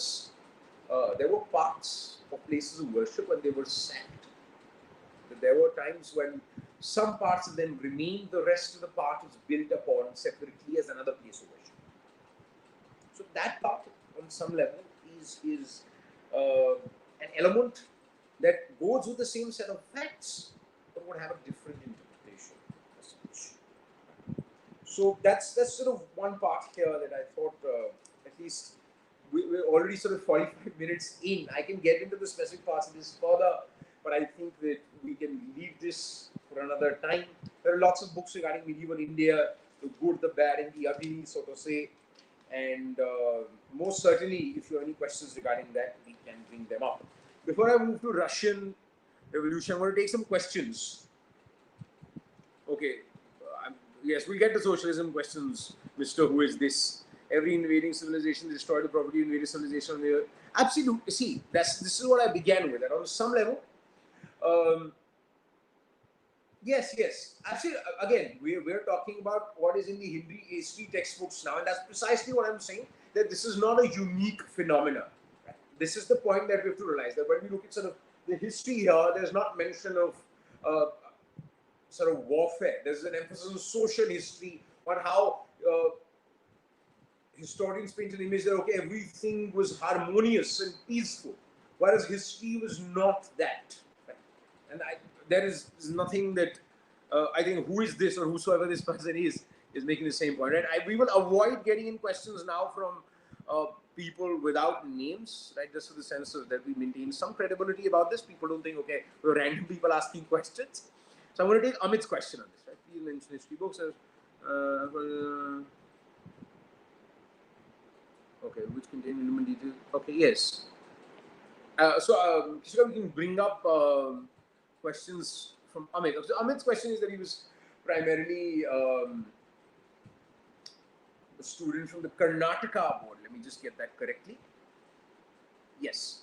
parts of places of worship when they were sacked. There were times when some parts of them remained, the rest of the part was built upon separately as another place of worship. So that part, on some level, is an element that goes with the same set of facts, but would have a different interpretation. So that's sort of one part here that I thought at least we're already sort of 45 minutes in. I can get into the specific parts of this further, but I think that we can leave this for another time. There are lots of books regarding medieval India, the good, the bad, and the ugly, so to say. And most certainly, if you have any questions regarding that, we can bring them up. Before I move to Russian Revolution, I'm going to take some questions. Okay. Yes, we'll get to socialism questions, Mr. Who is this? Every invading civilization destroyed the property of invading civilization on the earth. Absolutely. See, this is what I began with. That on some level, yes. Actually, again, we're talking about what is in the Hindi history textbooks now, and that's precisely what I'm saying, that this is not a unique phenomenon. Right? This is the point that we have to realize, that when we look at sort of the history here, there's not mention of sort of warfare. There's an emphasis on social history, on how historians paint an image that, okay, everything was harmonious and peaceful, whereas history was not that. Right? And there is nothing that I think who is this or whosoever this person is making the same point. Right? We will avoid getting in questions now from people without names, right? Just for the sense of that we maintain some credibility about this. People don't think, okay, we're random people asking questions. So I'm going to take Amit's question on this. Right? Please mention history books as okay, which contain minimum detail. Okay, yes. So we can bring up questions from Amit. So Amit's question is that he was primarily a student from the Karnataka board. Let me just get that correctly. Yes.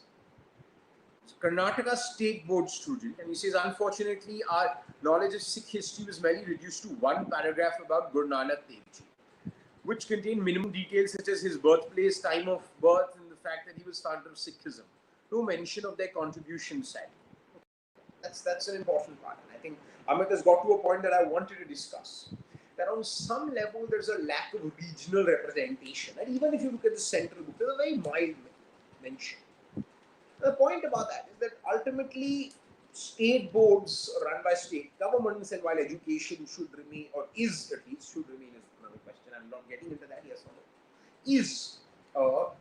So Karnataka State Board student, and he says, unfortunately, our knowledge of Sikh history was merely reduced to one paragraph about Guru Nanak Dev Ji, which contained minimum details such as his birthplace, time of birth, and the fact that he was founder of Sikhism. No mention of their contribution side. That's an important part. And I think Amit has got to a point that I wanted to discuss. That on some level there's a lack of regional representation. And even if you look at the central book, there's a very mild mention. The point about that is that ultimately state boards run by state governments, and while education should remain, or is at least, should remain is another question. I'm not getting into that, yes or no.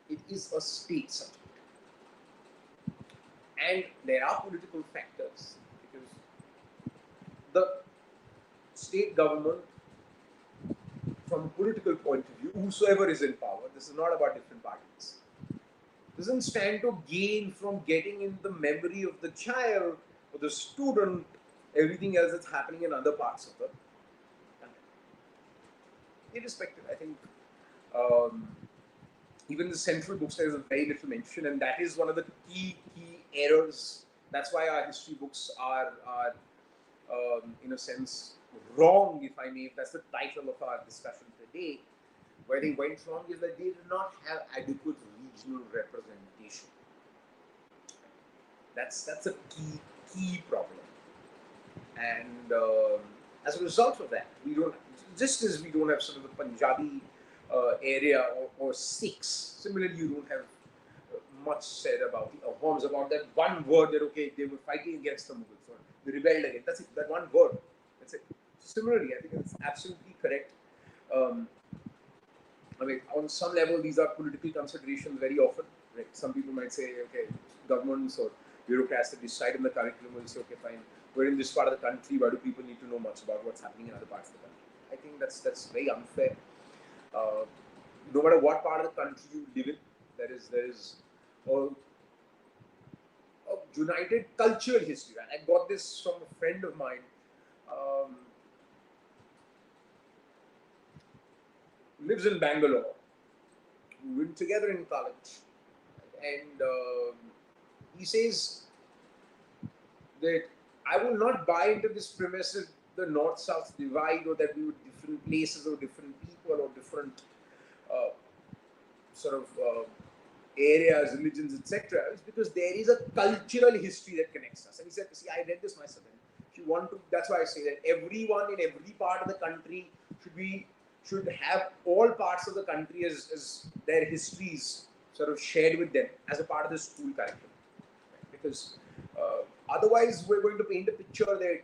It is a state subject. And there are political factors, because the state government, from a political point of view, whosoever is in power, this is not about different parties, doesn't stand to gain from getting in the memory of the child or the student everything else that's happening in other parts of the country. Irrespective, I think even the central books, there is a very little mention, and that is one of the key errors. That's why our history books are in a sense, wrong, if I may, if that's the title of our discussion today. Where they went wrong is that they did not have adequate regional representation. That's a key problem. And as a result of that, we don't, just as we don't have sort of the Punjabi area or Sikhs, similarly you don't have much said about the Awams, about that one word that, okay, they were fighting against the Mughals, or they rebelled against. That's it, that one word. That's it. Similarly, I think it's absolutely correct. I mean, on some level, these are political considerations very often. Right? Some people might say, okay, governments or bureaucrats that decide in the curriculum will say, okay, fine, we're in this part of the country. Why do people need to know much about what's happening in other parts of the country? I think that's very unfair. No matter what part of the country you live in, there is a united cultural history. And I got this from a friend of mine. lives in Bangalore. We went together in college, and he says that I will not buy into this premise that the North-South divide, or that we were different places or different people or different uh, sort of areas, religions, etc. It's because there is a cultural history that connects us. And he said, see, I read this myself. And if you want to, that's why I say that everyone in every part of the country should have all parts of the country as their histories sort of shared with them as a part of the school curriculum. Right? Because otherwise, we're going to paint a picture that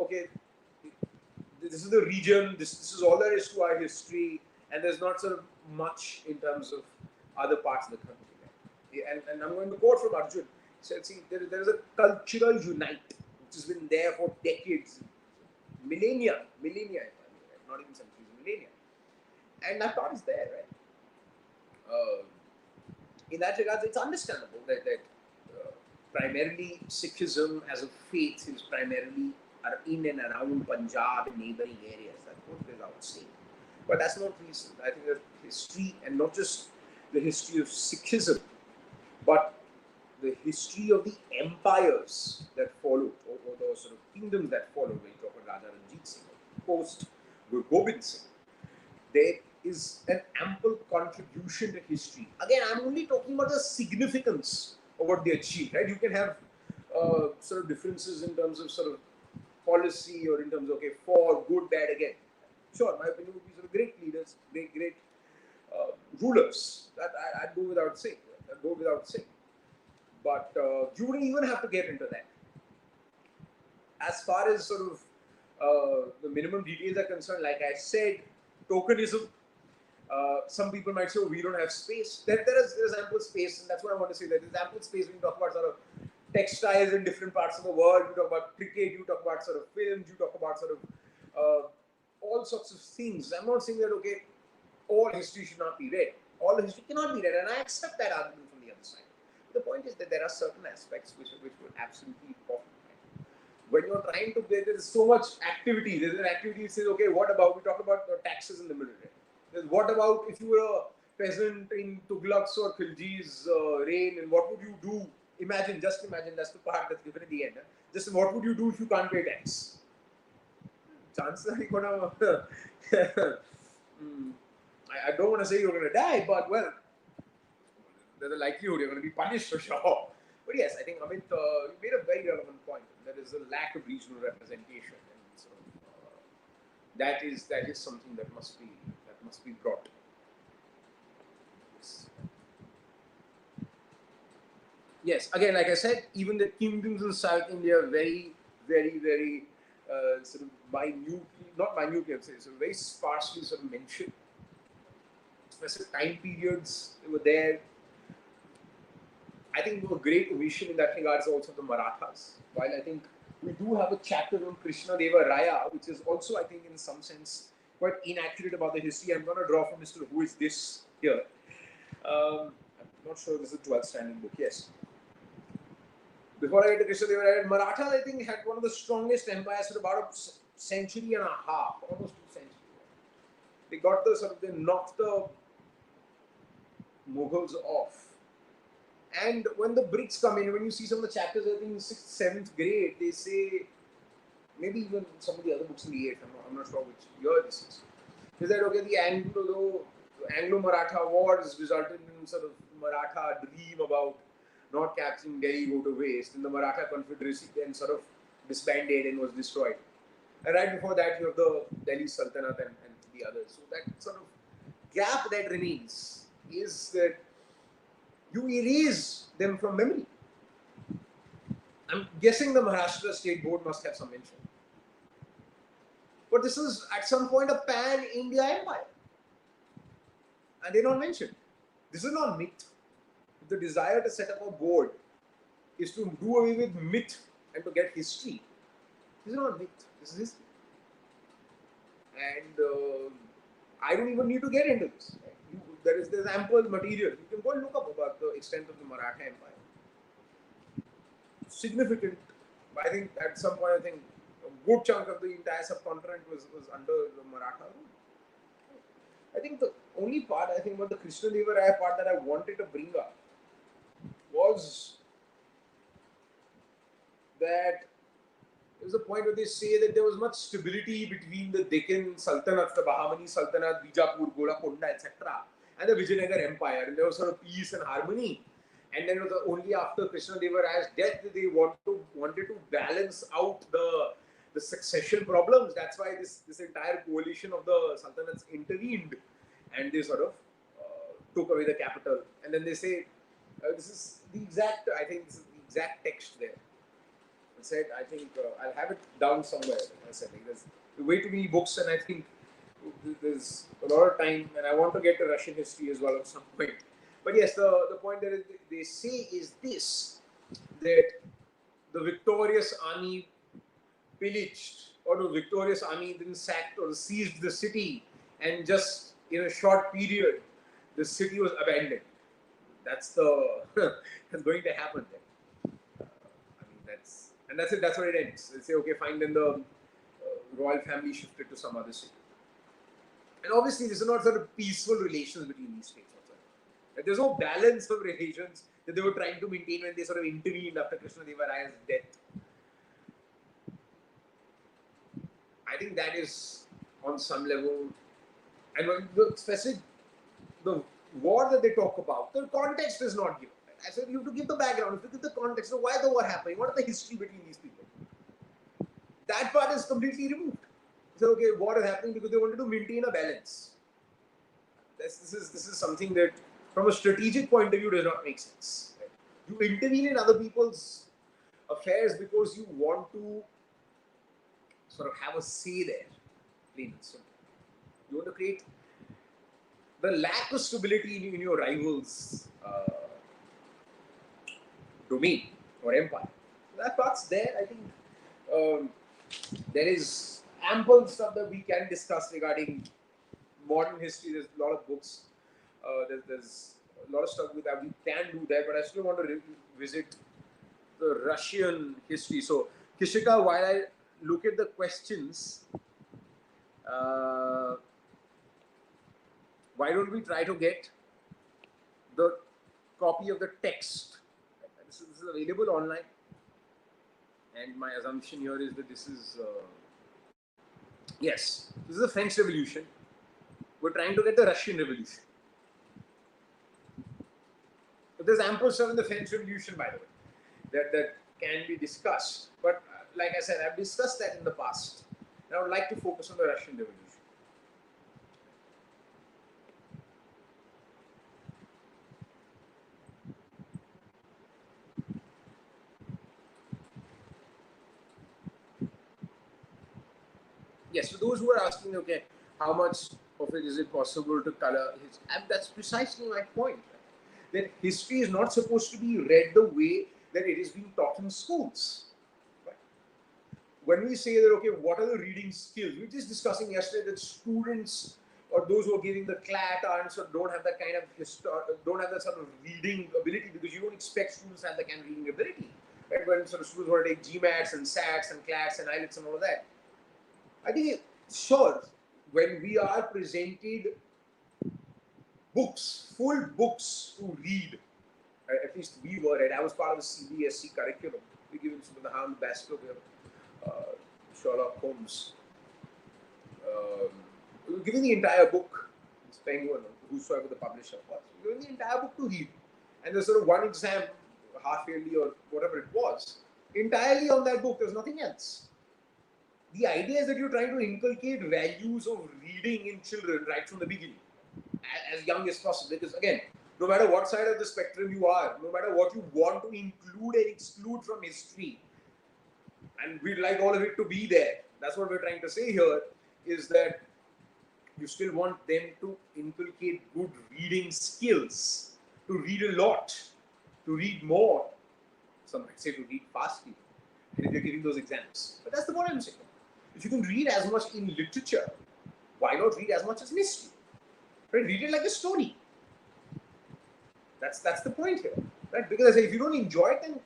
okay, this is the region, this is all there is to our history, and there's not sort of much in terms of other parts of the country. And I'm going to quote from Arjun. He said, see, there is a cultural unite which has been there for decades, millennia, not even centuries, millennia. And that part is there, right? In that regard, it's understandable that primarily Sikhism as a faith is primarily in and around Punjab and neighboring areas. That goes without saying. But that's not reason. I think that history, and not just the history of Sikhism, but the history of the empires that followed, or the sort of kingdoms that followed, when you talk about Raja Ranjit Singh, post Guru Gobind Singh, there is an ample contribution to history. Again, I'm only talking about the significance of what they achieved, right? You can have sort of differences in terms of sort of policy, or in terms of, okay, for, good, bad, again. Sure, my opinion would be sort of great leaders, great rulers. That I'd go without saying. But you wouldn't even have to get into that. As far as sort of the minimum details are concerned, like I said, tokenism. Some people might say, oh, we don't have space. There's ample space, and that's what I want to say. That there's ample space when you talk about sort of textiles in different parts of the world. You talk about cricket. You talk about sort of films. You talk about sort of all sorts of things. I'm not saying that, okay, all history should not be read. All history cannot be read, and I accept that argument from the other side. The point is that there are certain aspects which were absolutely important. When you're trying to there is so much activity. There's an activity that says, okay, what about, we talk about the taxes in the middle. There's what about if you were a peasant in Tughlaq's or Khilji's reign, and what would you do? Just imagine, that's the part that's given at the end. Just what would you do if you can't pay tax? Chances are you're gonna I don't want to say you're going to die, but well, there's a likelihood you're going to be punished for sure. But yes, I think Amit, you made a very relevant point. There is a lack of regional representation, and so that is something that must be brought. Yes, again, like I said, even the kingdoms in South India are very, very, very sort of not minutely, I'd say, so very sparsely sort of mentioned. Specific time periods they were there. I think a great omission in that regard is also the Marathas. While I think we do have a chapter on Krishna Deva Raya, which is also, I think, in some sense quite inaccurate about the history. I'm going to draw from Mr. Who Is This here. I'm not sure this is a 12th standing book. Yes. Before I get to Krishna Deva Raya, Marathas, I think, had one of the strongest empires for about a century and a half, almost 2 centuries. They got they knocked the Mughals off. And when the Brits come in, when you see some of the chapters, I think in 6th, 7th grade, they say, maybe even some of the other books in the 8th, I'm not sure which year this is that, okay, the Anglo-Maratha wars resulted in sort of Maratha dream about not capturing Delhi, go to waste, and the Maratha Confederacy then sort of disbanded and was destroyed. And right before that, you have the Delhi Sultanate and the others. So that sort of gap that remains is that you erase them from memory. I'm guessing the Maharashtra State Board must have some mention. But this is at some point a pan-India empire. And they're not mentioned. This is not myth. The desire to set up a board is to do away with myth and to get history. This is not myth. This is history. And I don't even need to get into this. Right? There's ample material. You can go and look up about the extent of the Maratha Empire. Significant. I think at some point, I think a good chunk of the entire subcontinent was under the Maratha rule. I think the only part I think about the Krishnadevaraya part that I wanted to bring up was that there's a point where they say that there was much stability between the Deccan Sultanates, the Bahmani Sultanate, Bijapur, Golconda, etc., and the Vijayanagar Empire, and there was sort of peace and harmony. And then it was only after Krishnadevaraya's death that they wanted to balance out the succession problems. That's why this entire coalition of the Sultanates intervened, and they sort of took away the capital. And then they say, this is the exact, I think this is the exact text there. It said, I think I'll have it down somewhere. I said, like, there's way too many books, and I think there's a lot of time, and I want to get to Russian history as well at some point. But yes, the point that they say is this, that the victorious army pillaged, or the victorious army then sacked or seized the city, and just in a short period, the city was abandoned. That's that's going to happen then. I mean, that's it. That's what it ends. They say, okay, fine. Then the royal family shifted to some other city, and obviously, this is not sort of peaceful relations between these states. There's no balance of relations that they were trying to maintain when they sort of intervened after Krishnadevaraya's death. I think that is on some level, and when the specific the war that they talk about, the context is not given. I said you have to give the background, you have to give the context. So why the war happening? What are the history between these people? That part is completely removed. So okay, war is happening because they wanted to maintain a balance. This is something that, from a strategic point of view, does not make sense. Right? You intervene in other people's affairs because you want to sort of have a say there. Plain and simple. You want to create the lack of stability in your rivals' domain or empire. That part's there. I think there is ample stuff that we can discuss regarding modern history. There's a lot of books. There's a lot of stuff that we can do there, but I still want to revisit the Russian history. So, Kishika, while I look at the questions, why don't we try to get the copy of the text? This is available online, and my assumption here is that this is yes, this is the French Revolution. We're trying to get the Russian Revolution. But there's ample stuff in the French Revolution, by the way, that can be discussed. But like I said, I've discussed that in the past. And I would like to focus on the Russian Revolution. Yes, so those who are asking, okay, how much of it is it possible to color his, and that's precisely my point. Right? That history is not supposed to be read the way that it is being taught in schools. Right? When we say that, okay, what are the reading skills? We were just discussing yesterday that students or those who are giving the CLAT answer don't have that kind of don't have that sort of reading ability, because you don't expect students to have that kind of reading ability. Right? When sort of students want to take GMATs and SATs and CLATs and IELTS and all of that. I think, sure, when we are presented books, full books to read, at least we were, and I was part of the CBSE curriculum. We given some of the Hound Baskerville, Sherlock Holmes. We were given the entire book, Penguin, whosoever the publisher was. We were given the entire book to read. And there's sort of one exam, half yearly or whatever it was, entirely on that book. There's nothing else. The idea is that you're trying to inculcate values of reading in children right from the beginning, as young as possible. Because again, no matter what side of the spectrum you are, no matter what you want to include and exclude from history, and we'd like all of it to be there. That's what we're trying to say here, is that you still want them to inculcate good reading skills, to read a lot, to read more. Some might say to read fastly, if they're giving those exams. But that's the point I'm saying. If you can read as much in literature, why not read as much as history? Right? Read it like a story. That's the point here. Right? Because I say, if you don't enjoy it, then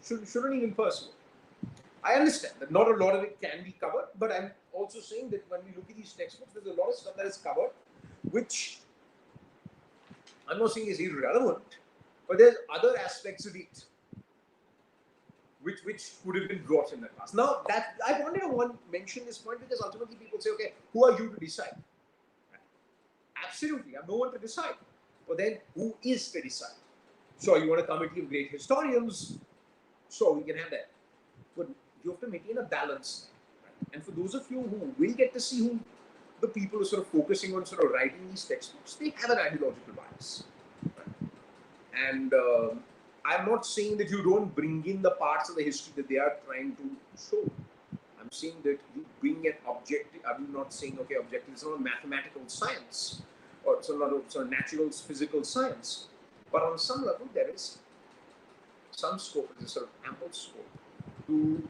shouldn't even pursue it. I understand that not a lot of it can be covered, but I'm also saying that when we look at these textbooks, there's a lot of stuff that is covered which I'm not saying is irrelevant, but there's other aspects of it which could have been brought in the past. Now, that I wanted to mention this point because ultimately people say, okay, who are you to decide? Absolutely, I'm no one to decide. But then, who is to decide? So you want a committee of great historians, so we can have that. But you have to maintain a balance. Right? And for those of you who will get to see who the people are sort of focusing on sort of writing these textbooks, they have an ideological bias. Right? And I'm not saying that you don't bring in the parts of the history that they are trying to show. I'm saying that you bring an objective. I'm not saying, okay, objective is not a mathematical science or it's not a natural physical science. But on some level, there is some scope, there's a sort of ample scope to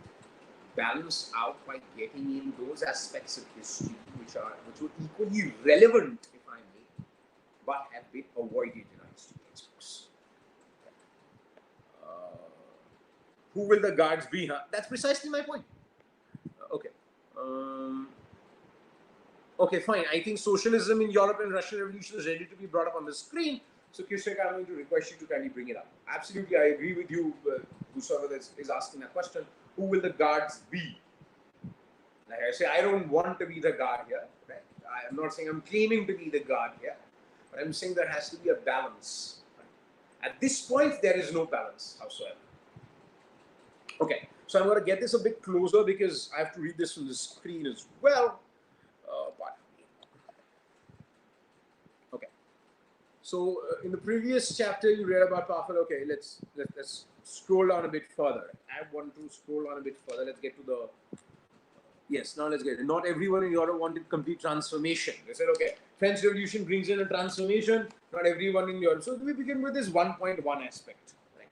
balance out by getting in those aspects of history which were equally relevant, if I may, but have been avoided in our history textbooks. Who will the guards be? Huh? That's precisely my point. Okay. Okay, fine. I think socialism in Europe and Russian Revolution is ready to be brought up on the screen. So, Kishak, I'm going to request you to kindly bring it up. Absolutely, I agree with you, whosoever is asking that question. Who will the guards be? Like I say, I don't want to be the guard here. Right? I'm not saying I'm claiming to be the guard here, but I'm saying there has to be a balance. Right? At this point, there is no balance, howsoever. Okay, so I'm going to get this a bit closer because I have to read this from the screen as well. Okay. So in the previous chapter, you read about powerful. Okay, let's scroll down a bit further. I want to scroll down a bit further. Let's get to the. Yes, now let's get it. Not everyone in Europe wanted complete transformation. They said, okay, French Revolution brings in a transformation. Not everyone in Europe. So we begin with this 1.1 aspect. Right?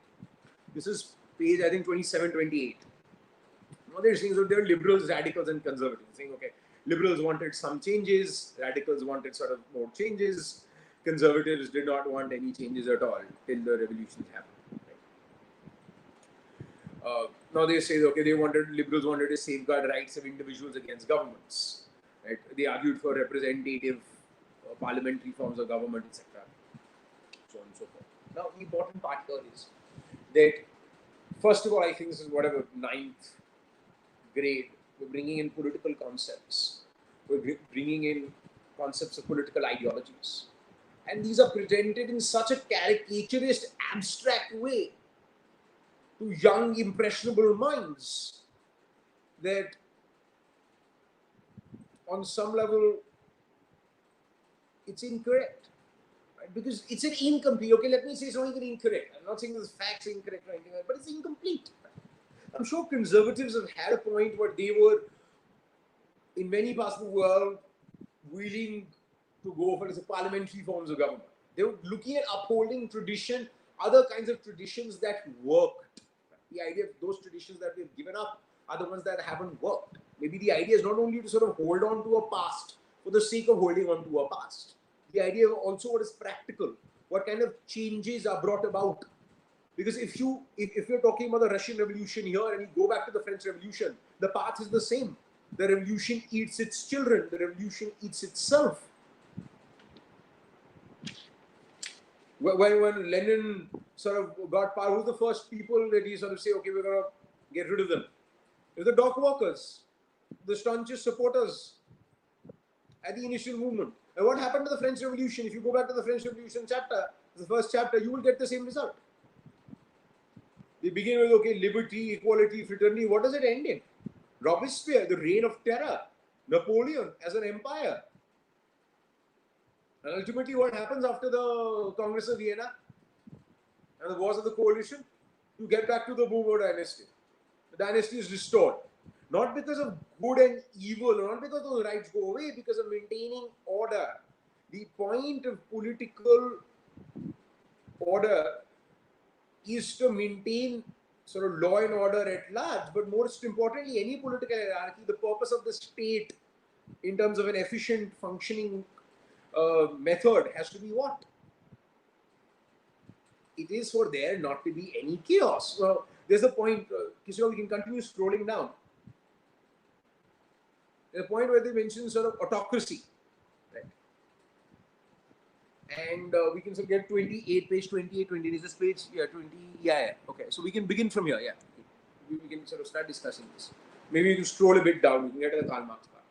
This is page, I think, 27, 28. Now they're saying, so there are liberals, radicals, and conservatives. Saying, okay, liberals wanted some changes, radicals wanted sort of more changes, conservatives did not want any changes at all till the revolutions happened. Right? Now they say, okay, liberals wanted to safeguard rights of individuals against governments. Right? They argued for representative parliamentary forms of government, etc. So on and so forth. Now the important part here is that, first of all, I think this is whatever, 9th grade, we're bringing in political concepts. We're bringing in concepts of political ideologies. And these are presented in such a caricaturist, abstract way to young, impressionable minds that on some level, it's incorrect. Right? Because it's an incomplete. Okay, let me say it's not even incorrect. I'm not saying the facts are incorrect or anything like that, but it's incomplete. I'm sure conservatives have had a point where they were, in many parts of the world, willing to go for parliamentary forms of government. They were looking at upholding tradition, other kinds of traditions that worked. The idea of those traditions that we've given up are the ones that haven't worked. Maybe the idea is not only to sort of hold on to a past for the sake of holding on to a past. The idea of also what is practical, what kind of changes are brought about. Because if you're talking about the Russian Revolution here and you go back to the French Revolution, the path is the same. The revolution eats its children. The revolution eats itself. When Lenin sort of got power, who were the first people that he sort of say, okay, we're going to get rid of them? It was the dock workers, the staunchest supporters at the initial movement. And what happened to the French Revolution? If you go back to the French Revolution chapter, the first chapter, you will get the same result. They begin with, okay, liberty, equality, fraternity. What does it end in? Robespierre, the reign of terror. Napoleon as an empire. And ultimately, what happens after the Congress of Vienna and the wars of the coalition? You get back to the Bourbon dynasty. The dynasty is restored. Not because of good and evil, not because those rights go away, because of maintaining order. The point of political order is to maintain sort of law and order at large, but most importantly, any political hierarchy, the purpose of the state in terms of an efficient functioning method has to be what? It is for there not to be any chaos. Well, there's a point, Kishore, we can continue scrolling down. There's a point where they mention sort of autocracy. Right? And we can sort of get 28, page 28, 20. Is this page? Yeah, 20. Yeah. Okay. So we can begin from here. Yeah. We can sort of start discussing this. Maybe you can scroll a bit down. We can get to the Karl Marx part.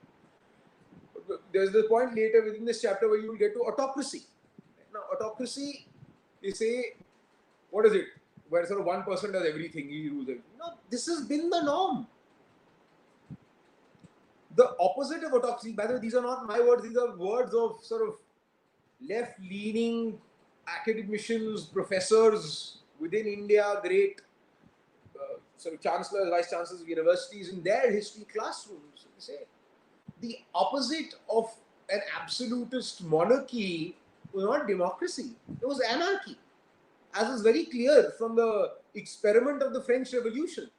But there's the point later within this chapter where you will get to autocracy. Now, autocracy, they say, what is it? Where sort of one person does everything, he rules everything. No, this has been the norm. The opposite of autocracy, by the way, these are not my words, these are words of sort of left-leaning academicians, professors within India, great sort of chancellors, vice chancellors of universities in their history classrooms. They say the opposite of an absolutist monarchy was not democracy, it was anarchy, as is very clear from the experiment of the French Revolution.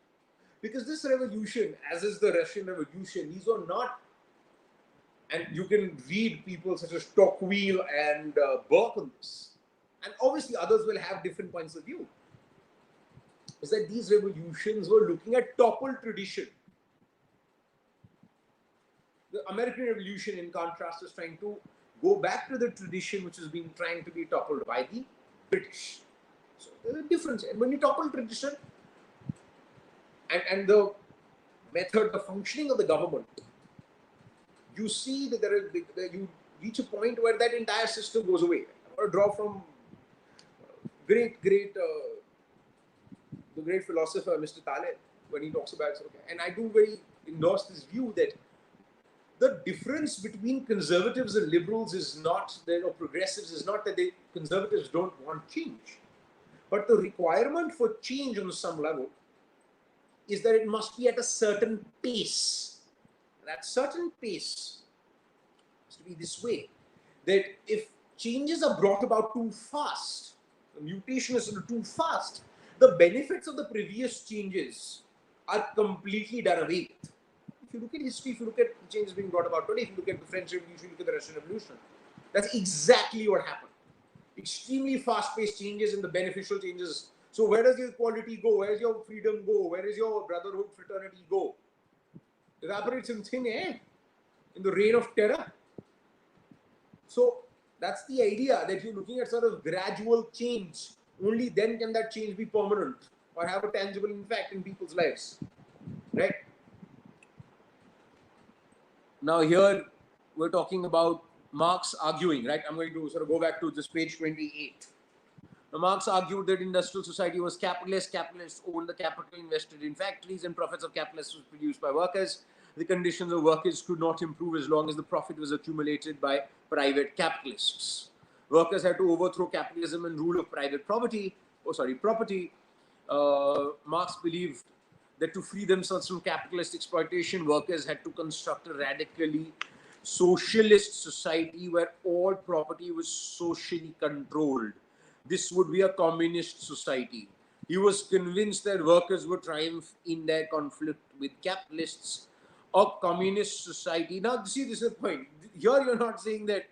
Because this revolution, as is the Russian Revolution, these are not, and you can read people such as Tocqueville and Burke on this, and obviously others will have different points of view, is that these revolutions were looking at toppled tradition. The American Revolution, in contrast, is trying to go back to the tradition which has been trying to be toppled by the British. So there's a difference. And when you topple tradition and the method, the functioning of the government, you see that you reach a point where that entire system goes away. I want to draw from the great philosopher, Mr. Taleb, when he talks about, okay, and I do very endorse this view that the difference between conservatives and liberals is not that, or progressives is not that conservatives don't want change, but the requirement for change on some level is that it must be at a certain pace. That certain pace has to be this way, that if changes are brought about too fast, the mutation is too fast, the benefits of the previous changes are completely done away with. If you look at history, if you look at the changes being brought about today, if you look at the French Revolution, you look at the Russian Revolution, that's exactly what happened. Extremely fast-paced changes and the beneficial changes. So where does your equality go? Where does your freedom go? Where does your brotherhood, fraternity go? Evaporates in thin air in the reign of terror. So that's the idea, that you're looking at sort of gradual change. Only then can that change be permanent or have a tangible impact in people's lives. Right? Now here we're talking about Marx arguing, right? I'm going to sort of go back to this page 28. Now, Marx argued that industrial society was capitalist. Capitalists owned the capital invested in factories, and profits of capitalists was produced by workers. The conditions of workers could not improve as long as the profit was accumulated by private capitalists. Workers had to overthrow capitalism and rule of private property. Marx believed that to free themselves from capitalist exploitation, workers had to construct a radically socialist society where all property was socially controlled. This would be a communist society. He was convinced that workers would triumph in their conflict with capitalists. A communist society. Now, see, this is the point. Here you're not saying that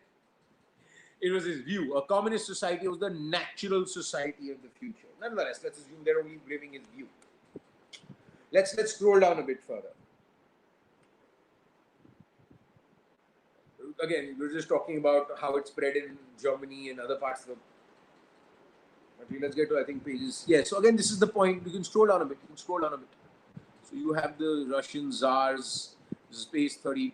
it was his view. A communist society was the natural society of the future. Nonetheless, let's assume they're only living his view. Let's scroll down a bit further. Again, we're just talking about how it spread in Germany and other parts of the. Okay, let's get to, I think, pages. Yeah, so again, this is the point. You can scroll down a bit. So you have the Russian Tsars. This is page 30.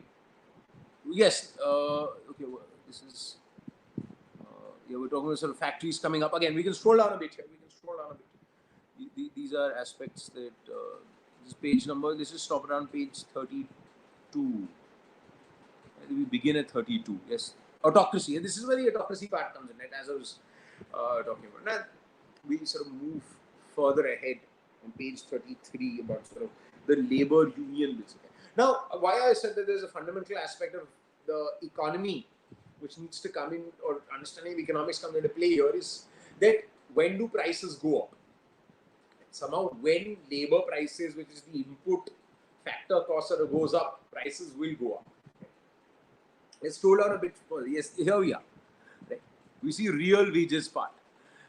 Yes. Okay. Well, this is. Yeah, we're talking about sort of factories coming up. Again, we can scroll down a bit here. These are aspects that. This page number. This is stop around page 32. We begin at 32. Yes. Autocracy. And this is where the autocracy part comes in, right? As I was talking about. Now, we sort of move further ahead on page 33 about sort of the labor union bits. Now, why I said that there's a fundamental aspect of the economy which needs to come in, or understanding of economics come into play here, is that when do prices go up? Somehow when labor prices, which is the input factor cost, goes up, prices will go up. Let's scroll down a bit further. Yes, here we are. Right. We see real wages part.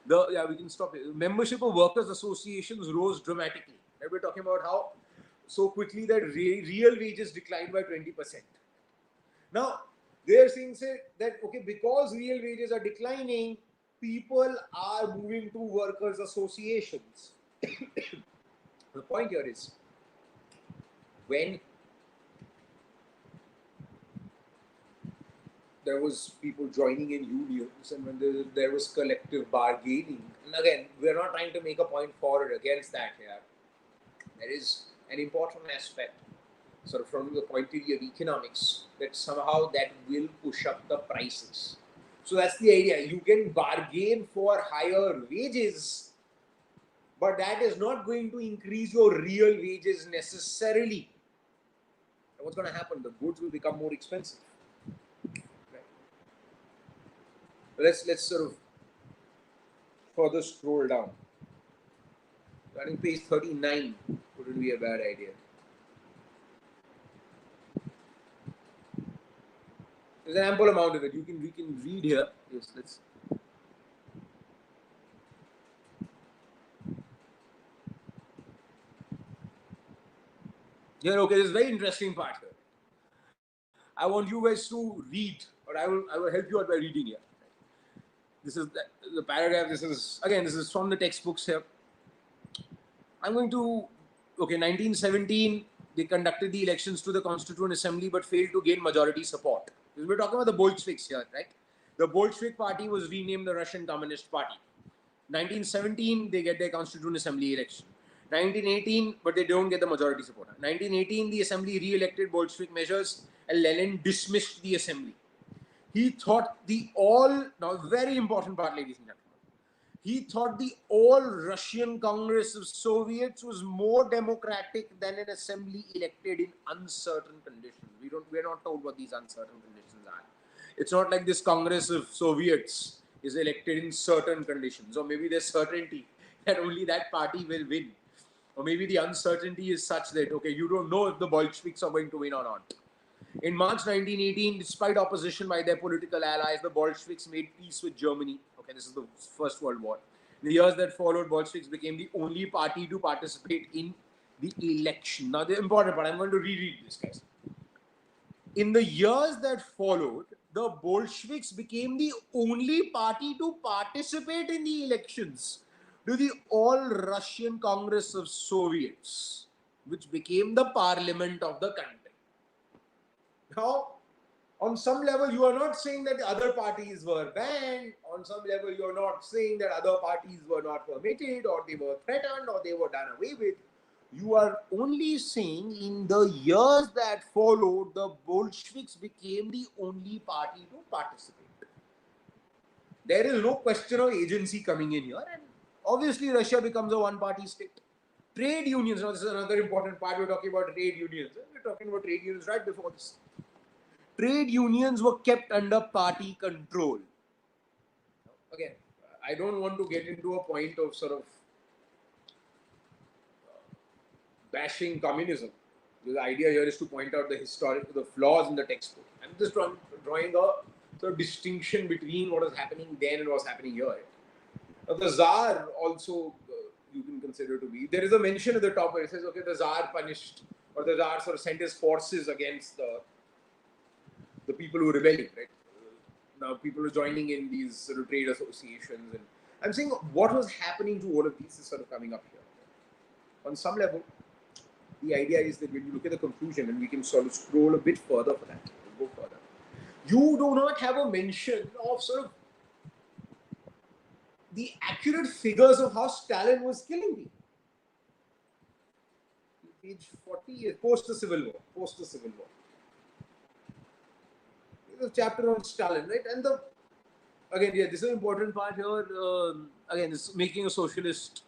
We can stop here. Membership of workers' associations rose dramatically. Right. We're talking about how so quickly that real wages declined by 20%. Now, They are saying that, okay, because real wages are declining, people are moving to workers' associations. The point here is, when there was people joining in unions and when there was collective bargaining, and again, we're not trying to make a point for or against that here. There is an important aspect, sort of from the point of view of economics, that somehow that will push up the prices. So that's the idea. You can bargain for higher wages, but that is not going to increase your real wages necessarily. And what's going to happen? The goods will become more expensive. Right? Let's sort of further scroll down. I think page 39 wouldn't be a bad idea. There's an ample amount of it. We can read here. Yes, let's. Yeah, okay. This is a very interesting part here. I want you guys to read, or I will help you out by reading here. This is the paragraph. This is from the textbooks here. I'm going to, 1917, they conducted the elections to the Constituent Assembly but failed to gain majority support. We're talking about the Bolsheviks here, right? The Bolshevik party was renamed the Russian Communist Party. 1917, they get their Constituent Assembly election. 1918, but they don't get the majority support. 1918, the Assembly re-elected Bolshevik measures and Lenin dismissed the Assembly. He thought now very important part, ladies and gentlemen, he thought the all-Russian Congress of Soviets was more democratic than an assembly elected in uncertain conditions. We're not told what these uncertain conditions are. It's not like this Congress of Soviets is elected in certain conditions, or maybe there's certainty that only that party will win. Or maybe the uncertainty is such that, okay, you don't know if the Bolsheviks are going to win or not. In March 1918, despite opposition by their political allies, the Bolsheviks made peace with Germany. Okay, this is the First World War. In the years that followed, Bolsheviks became the only party to participate in the election. Now, the important part, I'm going to reread this, guys. In the years that followed, the Bolsheviks became the only party to participate in the elections to the All-Russian Congress of Soviets, which became the parliament of the country. Now, on some level, you are not saying that other parties were banned. On some level, you are not saying that other parties were not permitted, or they were threatened, or they were done away with. You are only saying in the years that followed, the Bolsheviks became the only party to participate. There is no question of agency coming in here, and obviously Russia becomes a one-party state. Trade unions, now this is another important part. We're talking about trade unions. We're talking about trade unions right before this. Trade unions were kept under party control. Again, I don't want to get into a point of sort of bashing communism. The idea here is to point out the flaws in the textbook. I'm just drawing a sort of distinction between what was happening then and what's happening here. The Tsar also you can consider to be. There is a mention at the top where it says, okay, the Tsar punished, or the Tsar sort of sent his forces against the people who were rebelling, right? Now people are joining in these sort of trade associations, and I'm saying what was happening to all of these is sort of coming up here. On some level, the idea is that when you look at the conclusion, and we can sort of scroll a bit further for that, we'll go further. You do not have a mention of sort of the accurate figures of how Stalin was killing people. Page 40 is post the Civil War. There's a chapter on Stalin, right? And this is an important part here. Again, it's making a socialist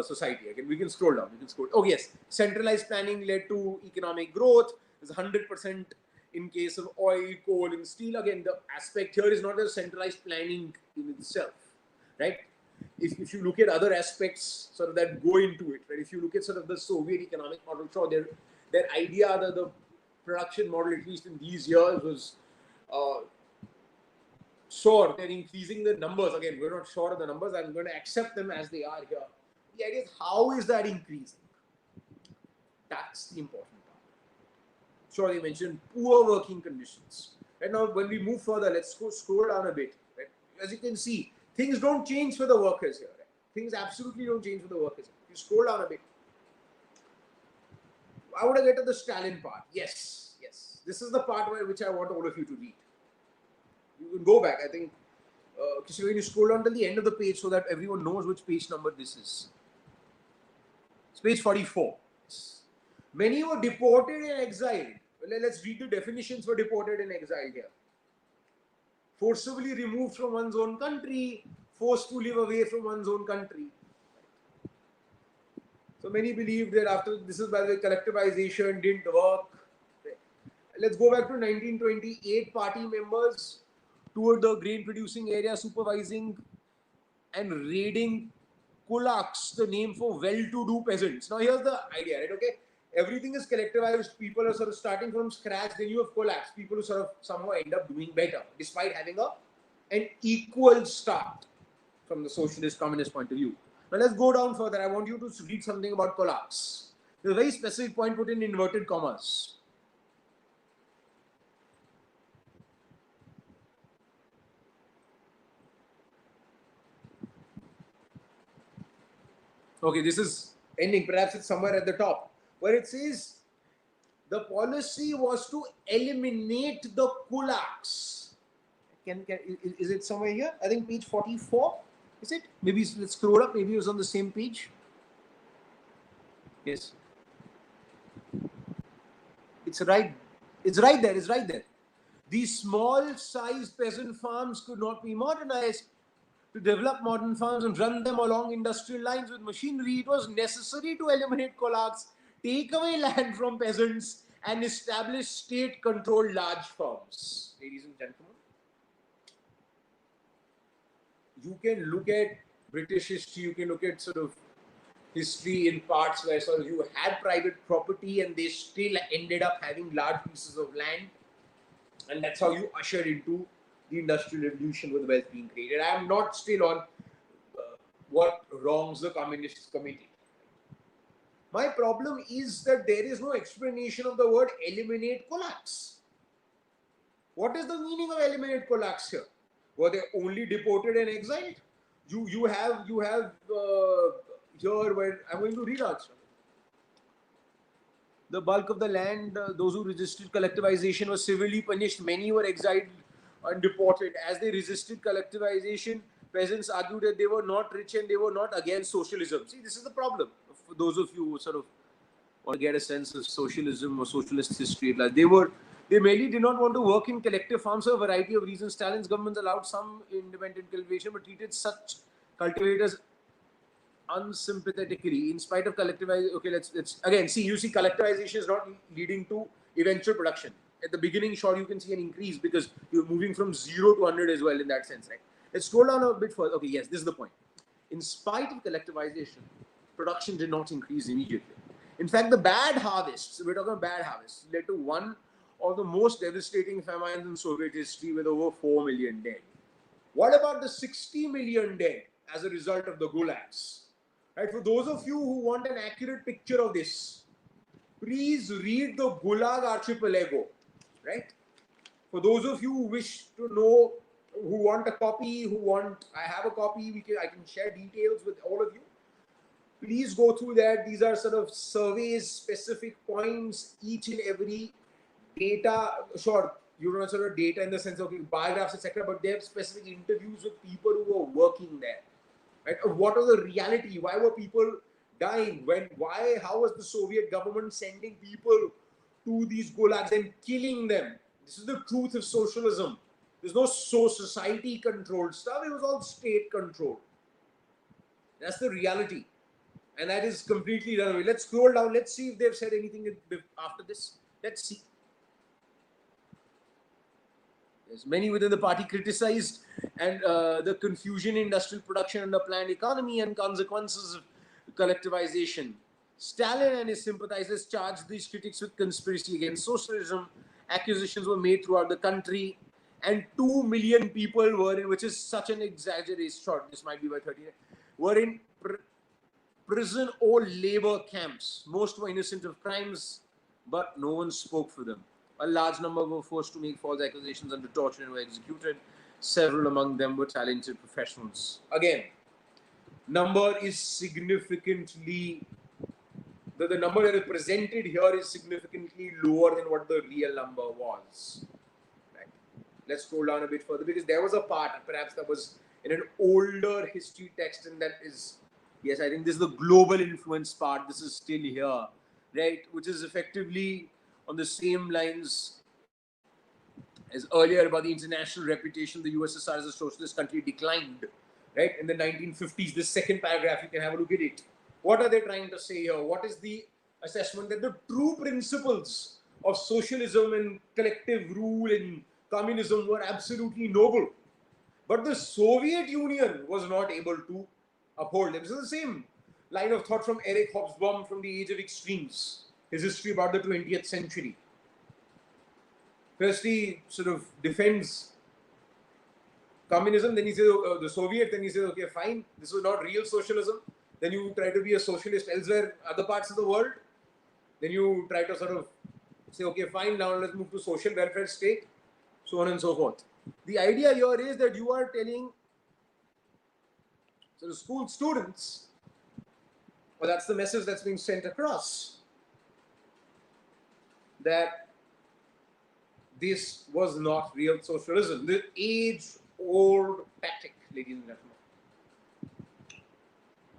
society. Again, we can scroll down. Oh yes, centralized planning led to economic growth. There's 100% in case of oil, coal, and steel. Again, the aspect here is not the centralized planning in itself, right? If you look at other aspects sort of that go into it, right? If you look at sort of the Soviet economic model, sure, their idea that the production model, at least in these years, was sure, they're increasing the numbers. Again, we're not sure of the numbers. I'm going to accept them as they are here. The idea is, how is that increasing? That's the important part. Sure, they mentioned poor working conditions. And now when we move further, let's go scroll down a bit. Right? As you can see, things don't change for the workers here. Right? Things absolutely don't change for the workers. You scroll down a bit. I want to get to the Stalin part. Yes, yes. This is the part which I want all of you to read. You can go back. I think when you scroll down to the end of the page so that everyone knows which page number this is. It's page 44. Many were deported and exiled. Well, let's read the definitions for deported and exiled here. Forcibly removed from one's own country, forced to live away from one's own country. So many believed that after this is by the way, collectivization didn't work. Let's go back to 1928. Party members toured the grain producing area supervising and raiding kulaks, the name for well-to-do peasants. Now here's the idea, right? Okay, everything is collectivized. People are sort of starting from scratch. Then you have kulaks, people who sort of somehow end up doing better despite having an equal start from the socialist communist point of view. Now let's go down further. I want you to read something about kulaks. There's a very specific point put in inverted commas. Okay, this is ending. Perhaps it's somewhere at the top where it says the policy was to eliminate the kulaks. Is it somewhere here? I think page 44. Is it? Maybe let's scroll up. Maybe it was on the same page. Yes. It's right. It's right there. It's right there. These small-sized peasant farms could not be modernized. To develop modern farms and run them along industrial lines with machinery, it was necessary to eliminate kulaks, take away land from peasants, and establish state-controlled large farms. Ladies and gentlemen, you can look at British history, you can look at sort of history in parts where sort of you had private property and they still ended up having large pieces of land, and that's how you usher into the Industrial Revolution with wealth being created. I am not still on what wrongs the communists committed. My problem is that there is no explanation of the word eliminate kulaks. What is the meaning of eliminate kulaks here? Were they only deported and exiled? You have here where I'm going to read out. The bulk of the land, those who resisted collectivization were severely punished. Many were exiled and deported. As they resisted collectivization, peasants argued that they were not rich and they were not against socialism. See, this is the problem. For those of you who sort of want to get a sense of socialism or socialist history, they merely did not want to work in collective farms for a variety of reasons. Stalin's government allowed some independent cultivation, but treated such cultivators unsympathetically. In spite of collectivization, okay, let's again see. You see, collectivization is not leading to eventual production. At the beginning, sure, you can see an increase because you're moving from 0 to 100 as well in that sense, right? Let's scroll down a bit further. Okay, yes, this is the point. In spite of collectivization, production did not increase immediately. In fact, the bad harvests, we're talking about bad harvests, led to one of the most devastating famines in Soviet history with over 4 million dead. What about the 60 million dead as a result of the gulags? Right, for those of you who want an accurate picture of this, please read the Gulag Archipelago. Right? For those of you who wish to know, who want a copy, I have a copy, I can share details with all of you. Please go through that. These are sort of surveys, specific points, each and every data. Sure, you don't have sort of data in the sense of biographs, etc., but they have specific interviews with people who were working there. Right? What was the reality? Why were people dying? How was the Soviet government sending people to these gulags and killing them? This is the truth of socialism. There's no society controlled stuff. It was all state controlled. That's the reality. And that is completely done away. Let's scroll down. Let's see if they've said anything after this. Let's see. Yes, many within the party criticized and the confusion in industrial production and the planned economy and consequences of collectivization. Stalin and his sympathizers charged these critics with conspiracy against socialism. Accusations were made throughout the country, and 2 million people were in, which is such an exaggerated short, this might be by 30, were in prison or labor camps. Most were innocent of crimes, but no one spoke for them. A large number were forced to make false accusations under torture and were executed. Several among them were talented professionals. Again, number is significantly, the number that is presented here is significantly lower than what the real number was. Right. Let's scroll down a bit further, because there was a part, perhaps that was in an older history text, and that is, yes, I think this is the global influence part. This is still here, right? Which is effectively on the same lines as earlier about the international reputation. The USSR as a socialist country declined, right? In the 1950s. This second paragraph, you can have a look at it. What are they trying to say here? What is the assessment? That the true principles of socialism and collective rule and communism were absolutely noble, but the Soviet Union was not able to uphold them. This is the same line of thought from Eric Hobsbawm from The Age of Extremes, his history about the 20th century. First, he sort of defends communism, then he says the Soviet, then he says, okay, fine, this was not real socialism. Then you try to be a socialist elsewhere, other parts of the world. Then you try to sort of say, okay, fine, now let's move to social welfare state, so on and so forth. The idea here is that you are telling sort of school students, well, that's the message that's being sent across, that this was not real socialism. The age-old tactic, ladies and gentlemen,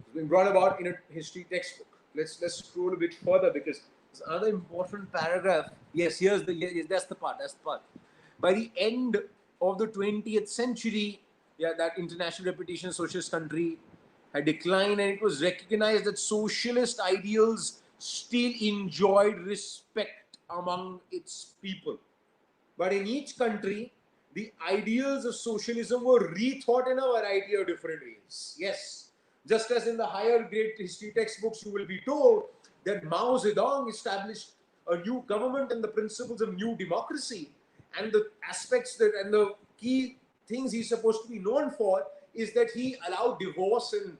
has been brought about in a history textbook. Let's scroll a bit further, because there's another important paragraph. Yes, here's the, yes, that's the part. By the end of the 20th century, that international reputation socialist country had declined, and it was recognized that socialist ideals still enjoyed respect among its people. But in each country, the ideals of socialism were rethought in a variety of different ways. Yes, just as in the higher grade history textbooks, you will be told that Mao Zedong established a new government and the principles of new democracy, and the aspects that, and the key things he's supposed to be known for is that he allowed divorce and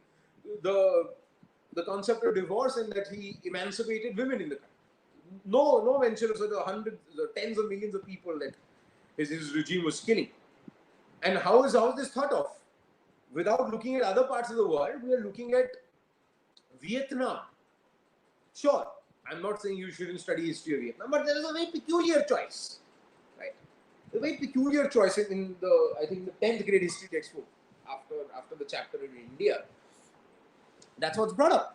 the concept of divorce, and that he emancipated women in the country. No mention of the hundreds, the tens of millions of people that his regime was killing. And how is this thought of? Without looking at other parts of the world, we are looking at Vietnam. Sure, I'm not saying you shouldn't study history of Vietnam, but there is a very peculiar choice, right? A very peculiar choice in the, I think, the 10th grade history textbook after the chapter in India. That's what's brought up.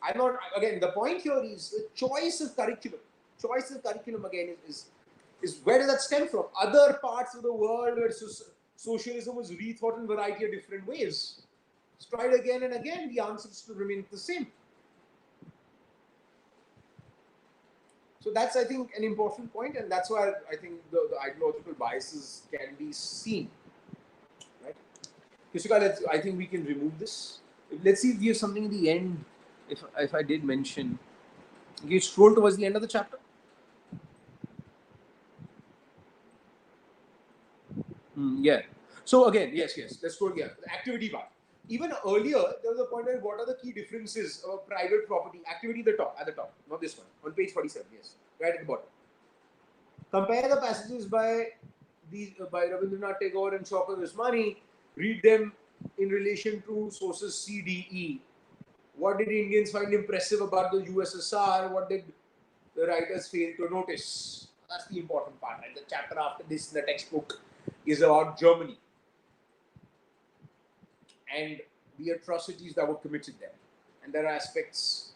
I'm not, again, the point here is the choice of curriculum. Choice of curriculum, again, is where does that stem from? Other parts of the world where socialism was rethought in a variety of different ways. It's tried again and again, the answers still remain the same. So that's, I think, an important point, and that's why I think the ideological biases can be seen. Right? Kishika, I think we can remove this. Let's see if we have something in the end. If I did mention, you scroll towards the end of the chapter. Yeah. So again, yes. Let's go again. The activity part. Even earlier, there was a point where what are the key differences of private property? Activity at the top, not this one. On page 47, yes, right at the bottom. Compare the passages by Rabindranath Tagore and Shaukat Usmani. Read them in relation to sources C, D, E. What did Indians find impressive about the USSR? What did the writers fail to notice? That's the important part. Right? The chapter after this in the textbook is about Germany and the atrocities that were committed there. And there are aspects,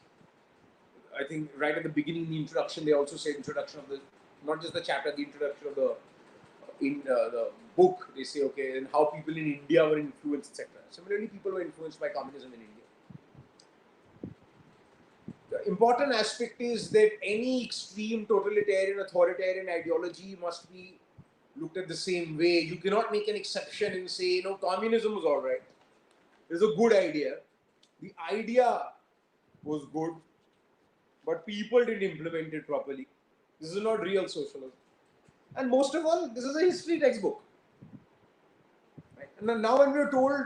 I think, right at the beginning, in the introduction, they also say introduction of the, not just the chapter, the introduction of the book. They say, okay, and how people in India were influenced, etc. Similarly, people were influenced by communism in India. The important aspect is that any extreme totalitarian, authoritarian ideology must be looked at the same way. You cannot make an exception and say, no, communism was all right. It's a good idea. The idea was good, but people didn't implement it properly. This is not real socialism. And most of all, this is a history textbook. Right? And now when we are told,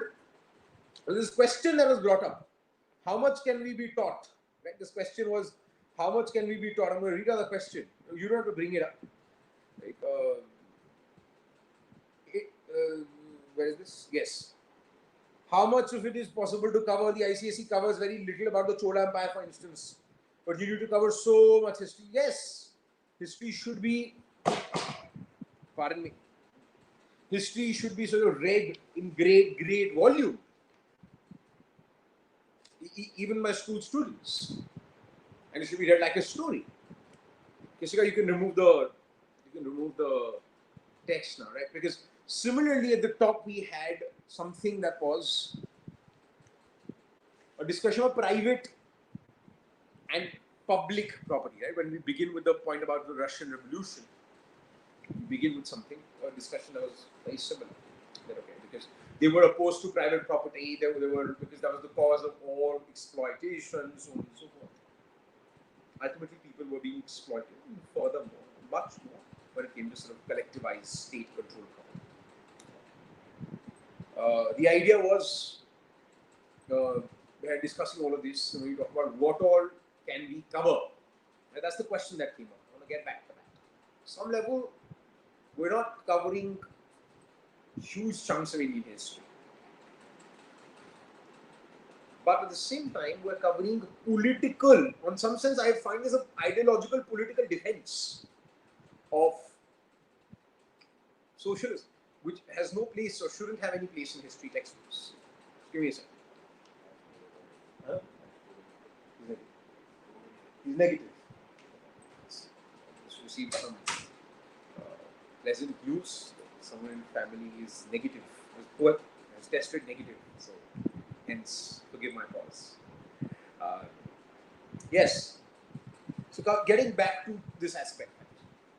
this question that was brought up, how much can we be taught? Right? This question was, how much can we be taught? I'm going to read out the question. You don't have to bring it up. Like, where is this? Yes. How much of it is possible to cover? The ICSE covers very little about the Chola Empire, for instance. But you need to cover so much history. Yes, history should be, pardon me, history should be sort of read in great volume. Even my school students. And it should be read like a story. Kishika, you can remove the text now, right? Because similarly at the top we had something that was a discussion of private and public property, right? When we begin with the point about the Russian Revolution, we begin with something, a discussion that was very similar. That, okay, because they were opposed to private property, they were because that was the cause of all exploitation, so on and so forth. Ultimately, people were being exploited, and furthermore, much more, when it came to sort of collectivized state-controlled property. The idea was, we are discussing all of this, and we talk about what all can we cover. And that's the question that came up. I want to get back to that. Some level, we're not covering huge chunks of Indian history. But at the same time, we're covering political, in some sense, I find this an ideological political defense of socialism, which has no place or shouldn't have any place in history textbooks. Give me a second. Huh? He's negative. Just received some pleasant news. Someone in the family is negative. Has tested negative. So, hence, forgive my pause. Yes. So, getting back to this aspect,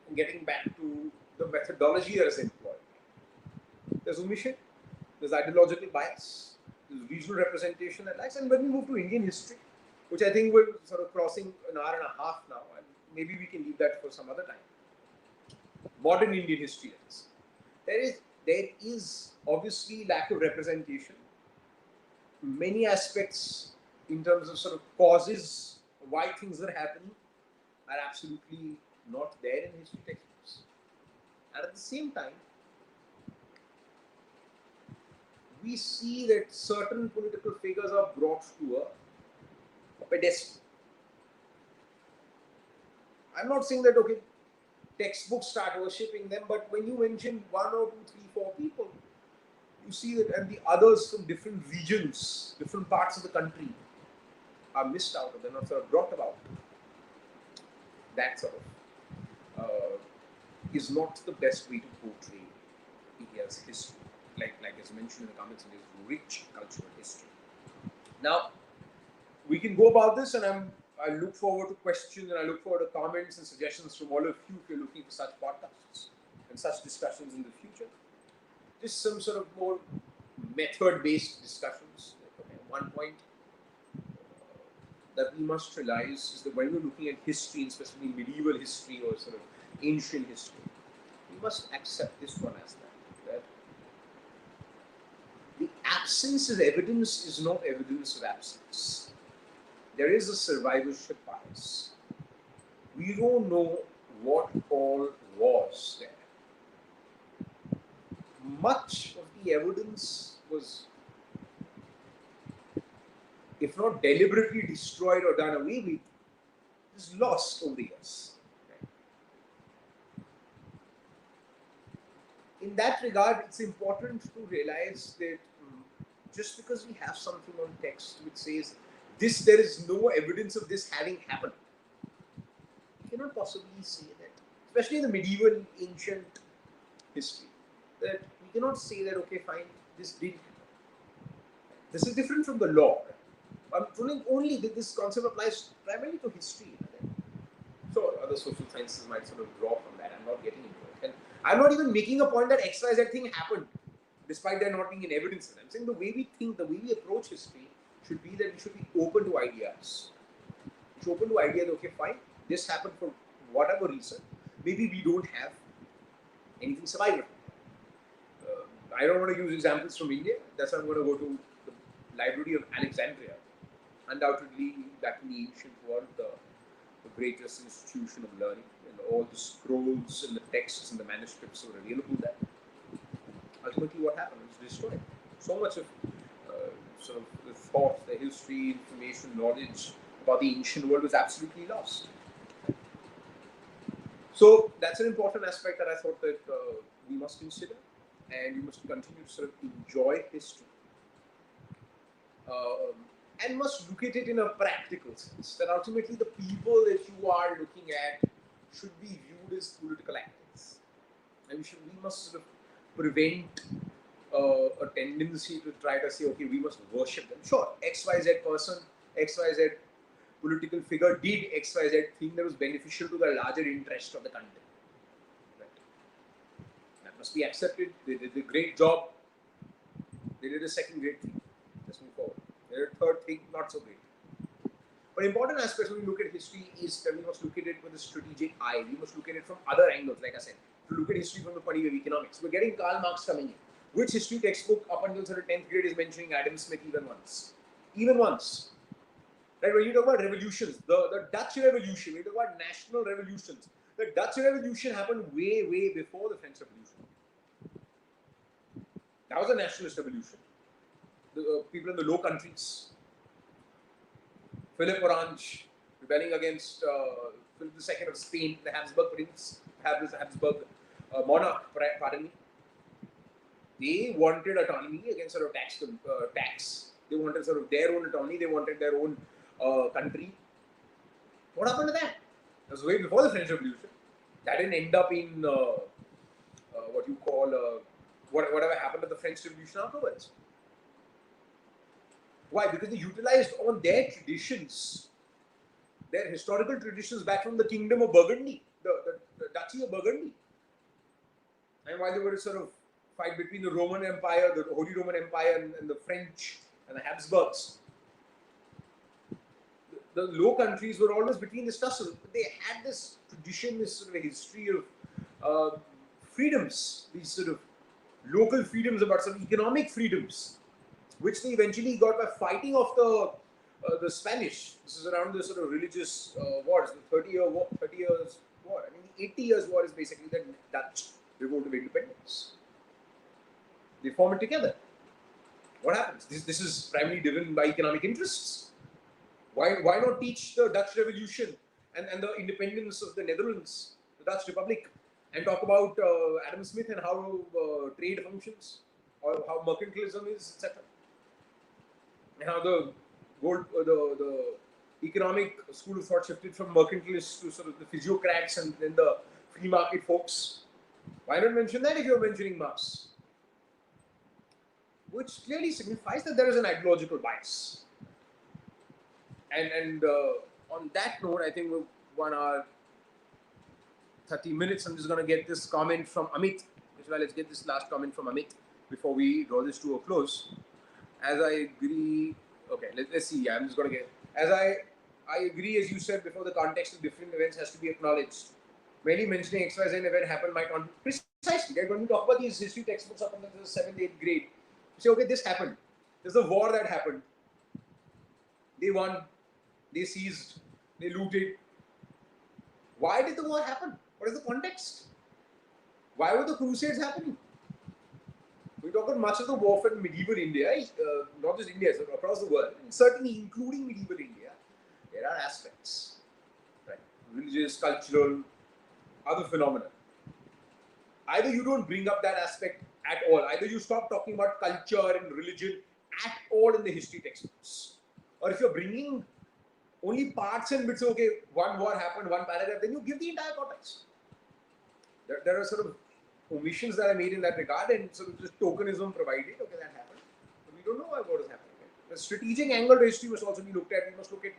and getting back to the methodology that is employed. There's omission, there's ideological bias, there's regional representation and lacks. And when we move to Indian history, which I think we're sort of crossing an hour and a half now, and maybe we can leave that for some other time. Modern Indian history, there is obviously lack of representation. Many aspects in terms of sort of causes why things are happening are absolutely not there in history textbooks. And at the same time, we see that certain political figures are brought to a pedestal. I'm not saying that, okay, textbooks start worshipping them, but when you mention 1 or 2, 3, 4 people, you see that, and the others from different regions, different parts of the country are missed out, or they're not sort of brought about. That sort of is not the best way to portray India's history. Like as mentioned in the comments, it is rich cultural history. Now, we can go about this, and I look forward to questions, and I look forward to comments and suggestions from all of you if you're looking for such podcasts and such discussions in the future. Just some sort of more method-based discussions. One point that we must realize is that when we're looking at history, and especially medieval history or sort of ancient history, we must accept this one as that the absence of evidence is not evidence of absence. There is a survivorship bias. We don't know what all was there. Much of the evidence was, if not deliberately destroyed or done away with, is lost over the years. In that regard, it's important to realize that just because we have something on text which says this, there is no evidence of this having happened, you cannot possibly say that, especially in the medieval ancient history, that we cannot say that, okay, fine, this did happen. This is different from the law. I'm telling only that this concept applies primarily to history. So other social sciences might sort of draw from that. I'm not getting into it. And I'm not even making a point that XYZ thing happened, despite there not being an evidence. I'm saying the way we think, the way we approach history should be that we should be open to ideas. We should open to ideas that, okay, fine, this happened for whatever reason. Maybe we don't have anything survivable. I don't want to use examples from India. That's why I'm going to go to the Library of Alexandria. Undoubtedly, back in the ancient world, the greatest institution of learning, and all the scrolls and the texts and the manuscripts were available there. Ultimately, what happened was destroyed. So much of sort of the thought, the history, information, knowledge about the ancient world was absolutely lost. So that's an important aspect that I thought that we must consider, and we must continue to sort of enjoy history, and must look at it in a practical sense. That ultimately the people that you are looking at should be viewed as political actors, and we must sort of prevent a tendency to try to say, okay, we must worship them. Sure, XYZ person, XYZ political figure did XYZ thing that was beneficial to the larger interest of the country. Right? That must be accepted. They did a great job. They did a second great thing. Let's move forward. They did a third thing, not so great. But important aspects when we look at history is that we must look at it with a strategic eye. We must look at it from other angles, like I said. To look at history from the point of view of economics. We're getting Karl Marx coming in. Which history textbook up until sort of 10th grade is mentioning Adam Smith even once? Even once. Right, when you talk about revolutions, the Dutch Revolution, when you talk about national revolutions, the Dutch Revolution happened way, way before the French Revolution. That was a nationalist revolution. The people in the Low Countries, Philip Orange rebelling against Philip II of Spain, the Habsburg prince, Habsburg monarch, pardon me. They wanted autonomy against sort of tax. They wanted sort of their own autonomy. They wanted their own country. What happened to that? That was way before the French Revolution. That didn't end up in what you call whatever happened to the French Revolution afterwards. Why? Because they utilized on their traditions, their historical traditions back from the Kingdom of Burgundy, the Duchy of Burgundy. And while they were sort of fight between the Roman Empire, the Holy Roman Empire, and the French and the Habsburgs, the Low Countries were always between this tussle. But they had this tradition, this sort of a history of freedoms, these sort of local freedoms, about some economic freedoms, which they eventually got by fighting off the Spanish. This is around the sort of religious wars, the 30 years war. I mean, the 80 years war is basically the Dutch revolt of independence. They form it together. What happens? This is primarily driven by economic interests. Why not teach the Dutch Revolution and the independence of the Netherlands, the Dutch Republic, and talk about Adam Smith and how trade functions, or how mercantilism is, etc. And how the economic school of thought shifted from mercantilists to sort of the physiocrats and then the free market folks. Why not mention that if you're mentioning Marx? Which clearly signifies that there is an ideological bias. And on that note, I think we're 1 hour 30 minutes. I'm just going to get this comment from Amit. Well, let's get this last comment from Amit before we draw this to a close. As I agree, okay, let's see. Yeah, I'm just going to get, as I agree, as you said before, the context of different events has to be acknowledged. Merely mentioning XYZ event happened might not be precisely. Right? When we talk about these history textbooks up until the 7th, 8th grade, you say, okay, this happened. There's a war that happened. They won. They seized. They looted. Why did the war happen? What is the context? Why were the Crusades happening? We talk about much of the warfare in medieval India, not just India, so across the world, and certainly including medieval India. There are aspects, right? Religious, cultural, other phenomena. Either you don't bring up that aspect at all, either you stop talking about culture and religion at all in the history textbooks, or if you're bringing only parts and bits, okay, one war happened, one paragraph, then you give the entire context. There are sort of omissions that are made in that regard, and sort of just tokenism provided, okay, that happened, but we don't know what is happening. Right? The strategic angle to history must also be looked at. We must look at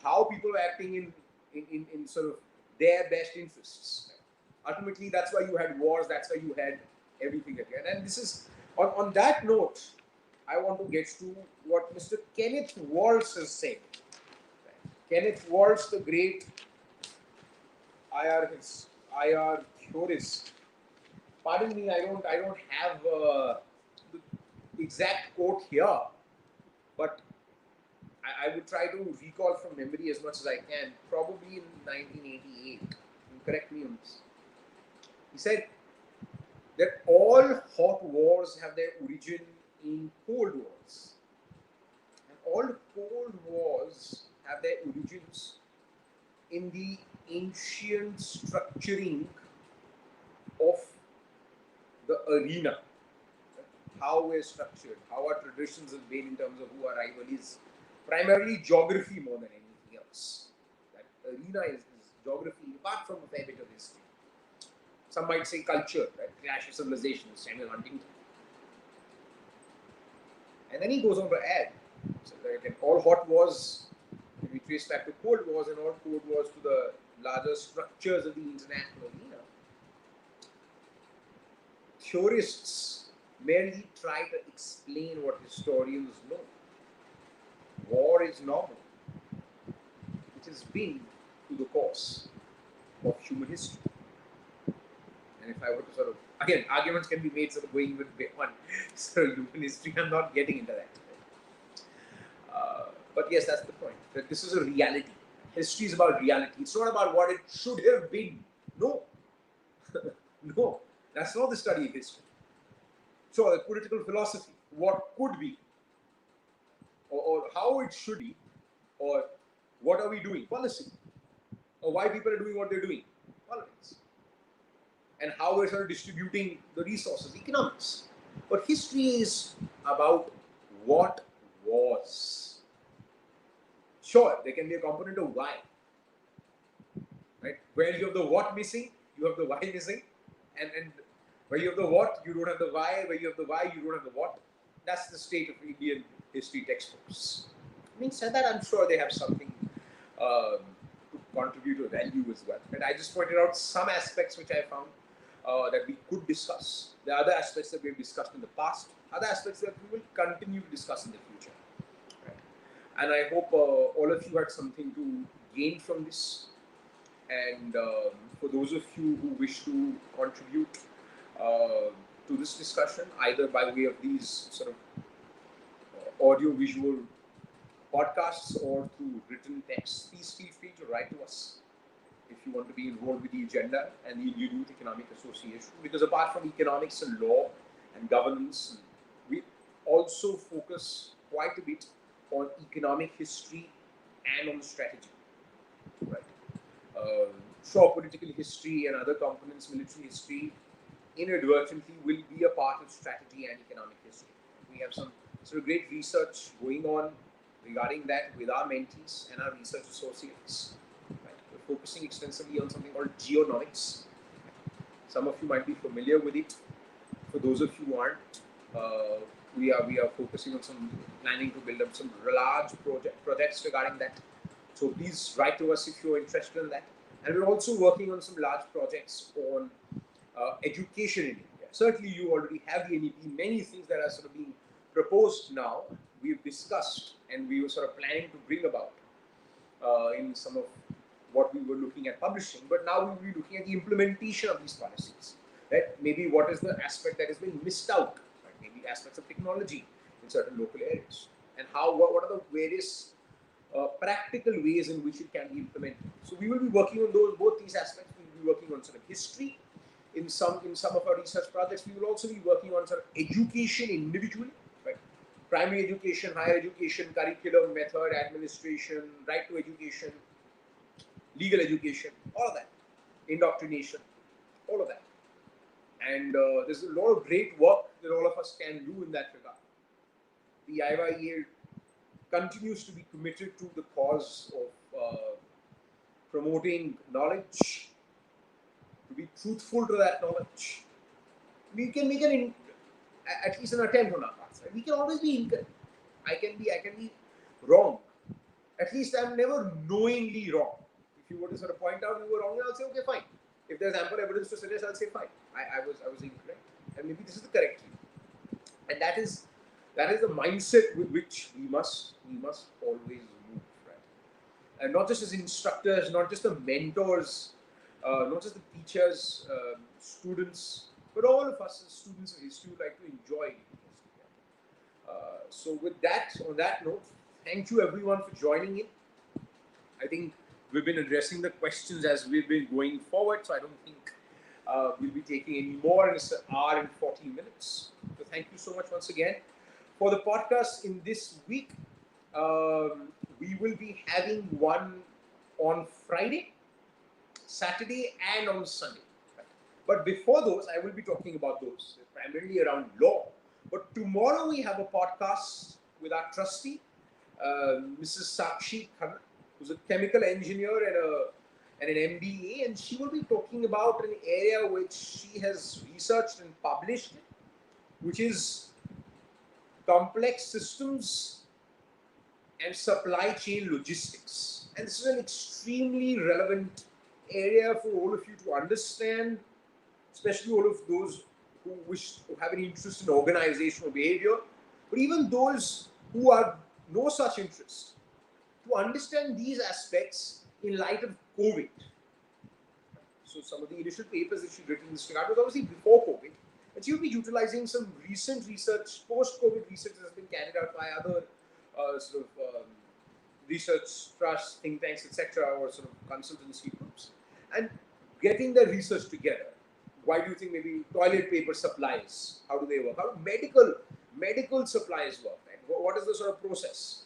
how people are acting in sort of their best interests. Right? Ultimately, that's why you had wars, that's why you had everything again. And this is, on that note, I want to get to what Mr. Kenneth Waltz has said. Right? Kenneth Waltz, the great IR theorist. Pardon me, I don't have the exact quote here, but I would try to recall from memory as much as I can. Probably in 1988, correct me on this. He said that all hot wars have their origin in cold wars. And all cold wars have their origins in the ancient structuring of the arena. How we're structured, how our traditions have been in terms of who our rival is. Primarily geography more than anything else. That arena is geography, apart from a fair bit of history. Some might say culture, right? Clash of civilizations, Samuel Huntington. And then he goes on to add, so that all hot wars can be traced back to cold wars, and all cold wars to the larger structures of the international arena. Theorists merely try to explain what historians know. War is normal. It has been to the course of human history. And if I were to sort of, again, arguments can be made sort of going even beyond sort of human history. I'm not getting into that. But yes, that's the point. That this is a reality. History is about reality. It's not about what it should have been. No. No. That's not the study of history. So, the political philosophy, what could be, or how it should be, or what are we doing? Policy. Or why people are doing what they're doing? Politics. And how we're sort of distributing the resources, economics. But history is about what was. Sure, there can be a component of why. Right? Where you have the what missing, you have the why missing. And where you have the what, you don't have the why. Where you have the why, you don't have the what. That's the state of Indian history textbooks. Having said that, I'm sure they have something to contribute to value as well. And I just pointed out some aspects which I found that we could discuss. There are other aspects that we've discussed in the past, other aspects that we will continue to discuss in the future. Right? And I hope all of you had something to gain from this. And for those of you who wish to contribute to this discussion, either by way of these sort of audio-visual podcasts or through written text, please feel free to write to us if you want to be involved with the agenda and the Indian Youth Economic Association. Because apart from economics and law and governance, we also focus quite a bit on economic history and on strategy. Right? Sure, political history and other components, military history, inadvertently will be a part of strategy and economic history. We have some sort of great research going on regarding that with our mentees and our research associates. Right? We're focusing extensively on something called geonomics. Some of you might be familiar with it. For those of you who aren't, we are focusing on planning to build up some large projects regarding that. So please write to us if you're interested in that. And we're also working on some large projects on education in India. Certainly you already have the NEP. Many things that are sort of being proposed now, we've discussed and we were sort of planning to bring about in some of what we were looking at publishing. But now we will be looking at the implementation of these policies. Right? Maybe what is the aspect that has been missed out? Right? Maybe aspects of technology in certain local areas. And what are the various practical ways in which it can be implemented. So we will be working on both these aspects. We will be working on sort of history in some of our research projects. We will also be working on sort of education individually, right? Primary education, higher education, curriculum, method, administration, right to education, legal education, all of that, indoctrination, all of that. And there's a lot of great work that all of us can do in that regard. The IYEA continues to be committed to the cause of promoting knowledge, to be truthful to that knowledge. We can make at least an attempt on our parts. Right? We can always be incorrect. I can be wrong. At least I'm never knowingly wrong. If you were to sort of point out you were wrong, I'll say okay, fine. If there's ample evidence to suggest, I'll say fine. I was incorrect, and maybe this is the correct view. And that is the mindset with which we must always move, right? And not just as instructors, not just the mentors, not just the teachers, students, but all of us as students of history would like to enjoy history. So with that, on that note, thank you everyone for joining in. I think we've been addressing the questions as we've been going forward, so I don't think we'll be taking any more. It's an hour and 40 minutes. So thank you so much once again. For the podcast in this week, we will be having one on Friday, Saturday, and on Sunday. But before those, I will be talking about those, primarily around law. But tomorrow we have a podcast with our trustee, Mrs. Sakshi Khanna, who's a chemical engineer and an MBA, and she will be talking about an area which she has researched and published, which is complex systems and supply chain logistics. And this is an extremely relevant area for all of you to understand, especially all of those who wish to have an interest in organizational behavior, but even those who have no such interest, to understand these aspects in light of COVID. So some of the initial papers that she'd written in this regard was obviously before COVID, and she will be utilizing some recent research, post-COVID research that has been carried out by other research trusts, think tanks, etc., or sort of consultancy groups, and getting their research together. Why do you think maybe toilet paper supplies? How do they work? How do medical supplies work? Right? What is the sort of process?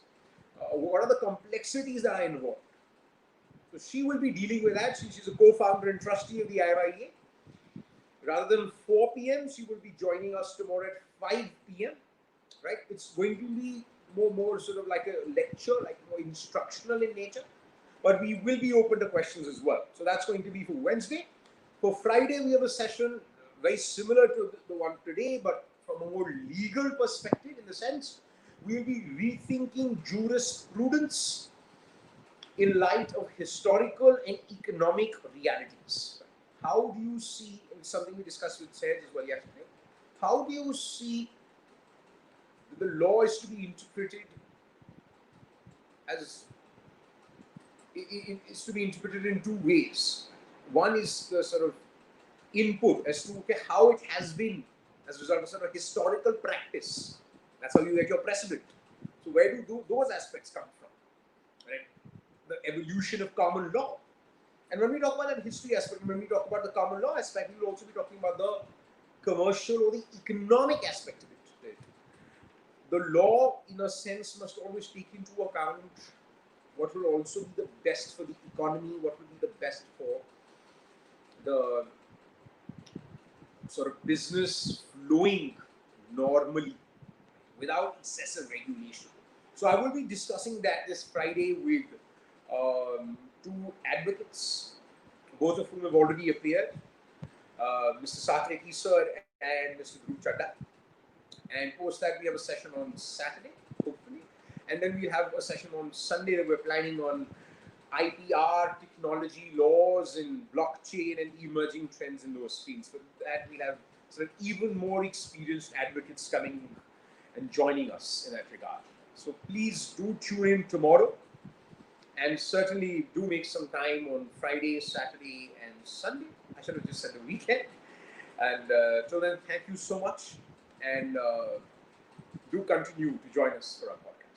What are the complexities that are involved? So she will be dealing with that. She's a co-founder and trustee of the IYEA. Rather than 4 p.m., she will be joining us tomorrow at 5 p.m. Right? It's going to be more sort of like a lecture, like more instructional in nature. But we will be open to questions as well. So that's going to be for Wednesday. For Friday, we have a session very similar to the one today, but from a more legal perspective, in the sense we'll be rethinking jurisprudence in light of historical and economic realities. How do you see, and something we discussed with Sej as well yesterday, how do you see the law is to be interpreted as, it's to be interpreted in two ways. One is the sort of input as to how it has been as a result of sort of historical practice. That's how you get your precedent. So where do those aspects come from? Right? The evolution of common law. And when we talk about that history aspect, when we talk about the common law aspect, we will also be talking about the commercial or the economic aspect of it. Right? The law, in a sense, must always take into account what will also be the best for the economy, what will be the best for the sort of business flowing normally without excessive regulation. So I will be discussing that this Friday with two advocates, both of whom have already appeared, Mr. Sakreti sir and Mr. Dhruv Chadda. And post that we have a session on Saturday, hopefully. And then we'll have a session on Sunday that we're planning on IPR, technology, laws, and blockchain, and emerging trends in those fields. For that, we'll have sort of even more experienced advocates coming and joining us in that regard. So please do tune in tomorrow, and certainly do make some time on Friday, Saturday, and Sunday. I should have just said the weekend. And till then, thank you so much, and do continue to join us for our podcast.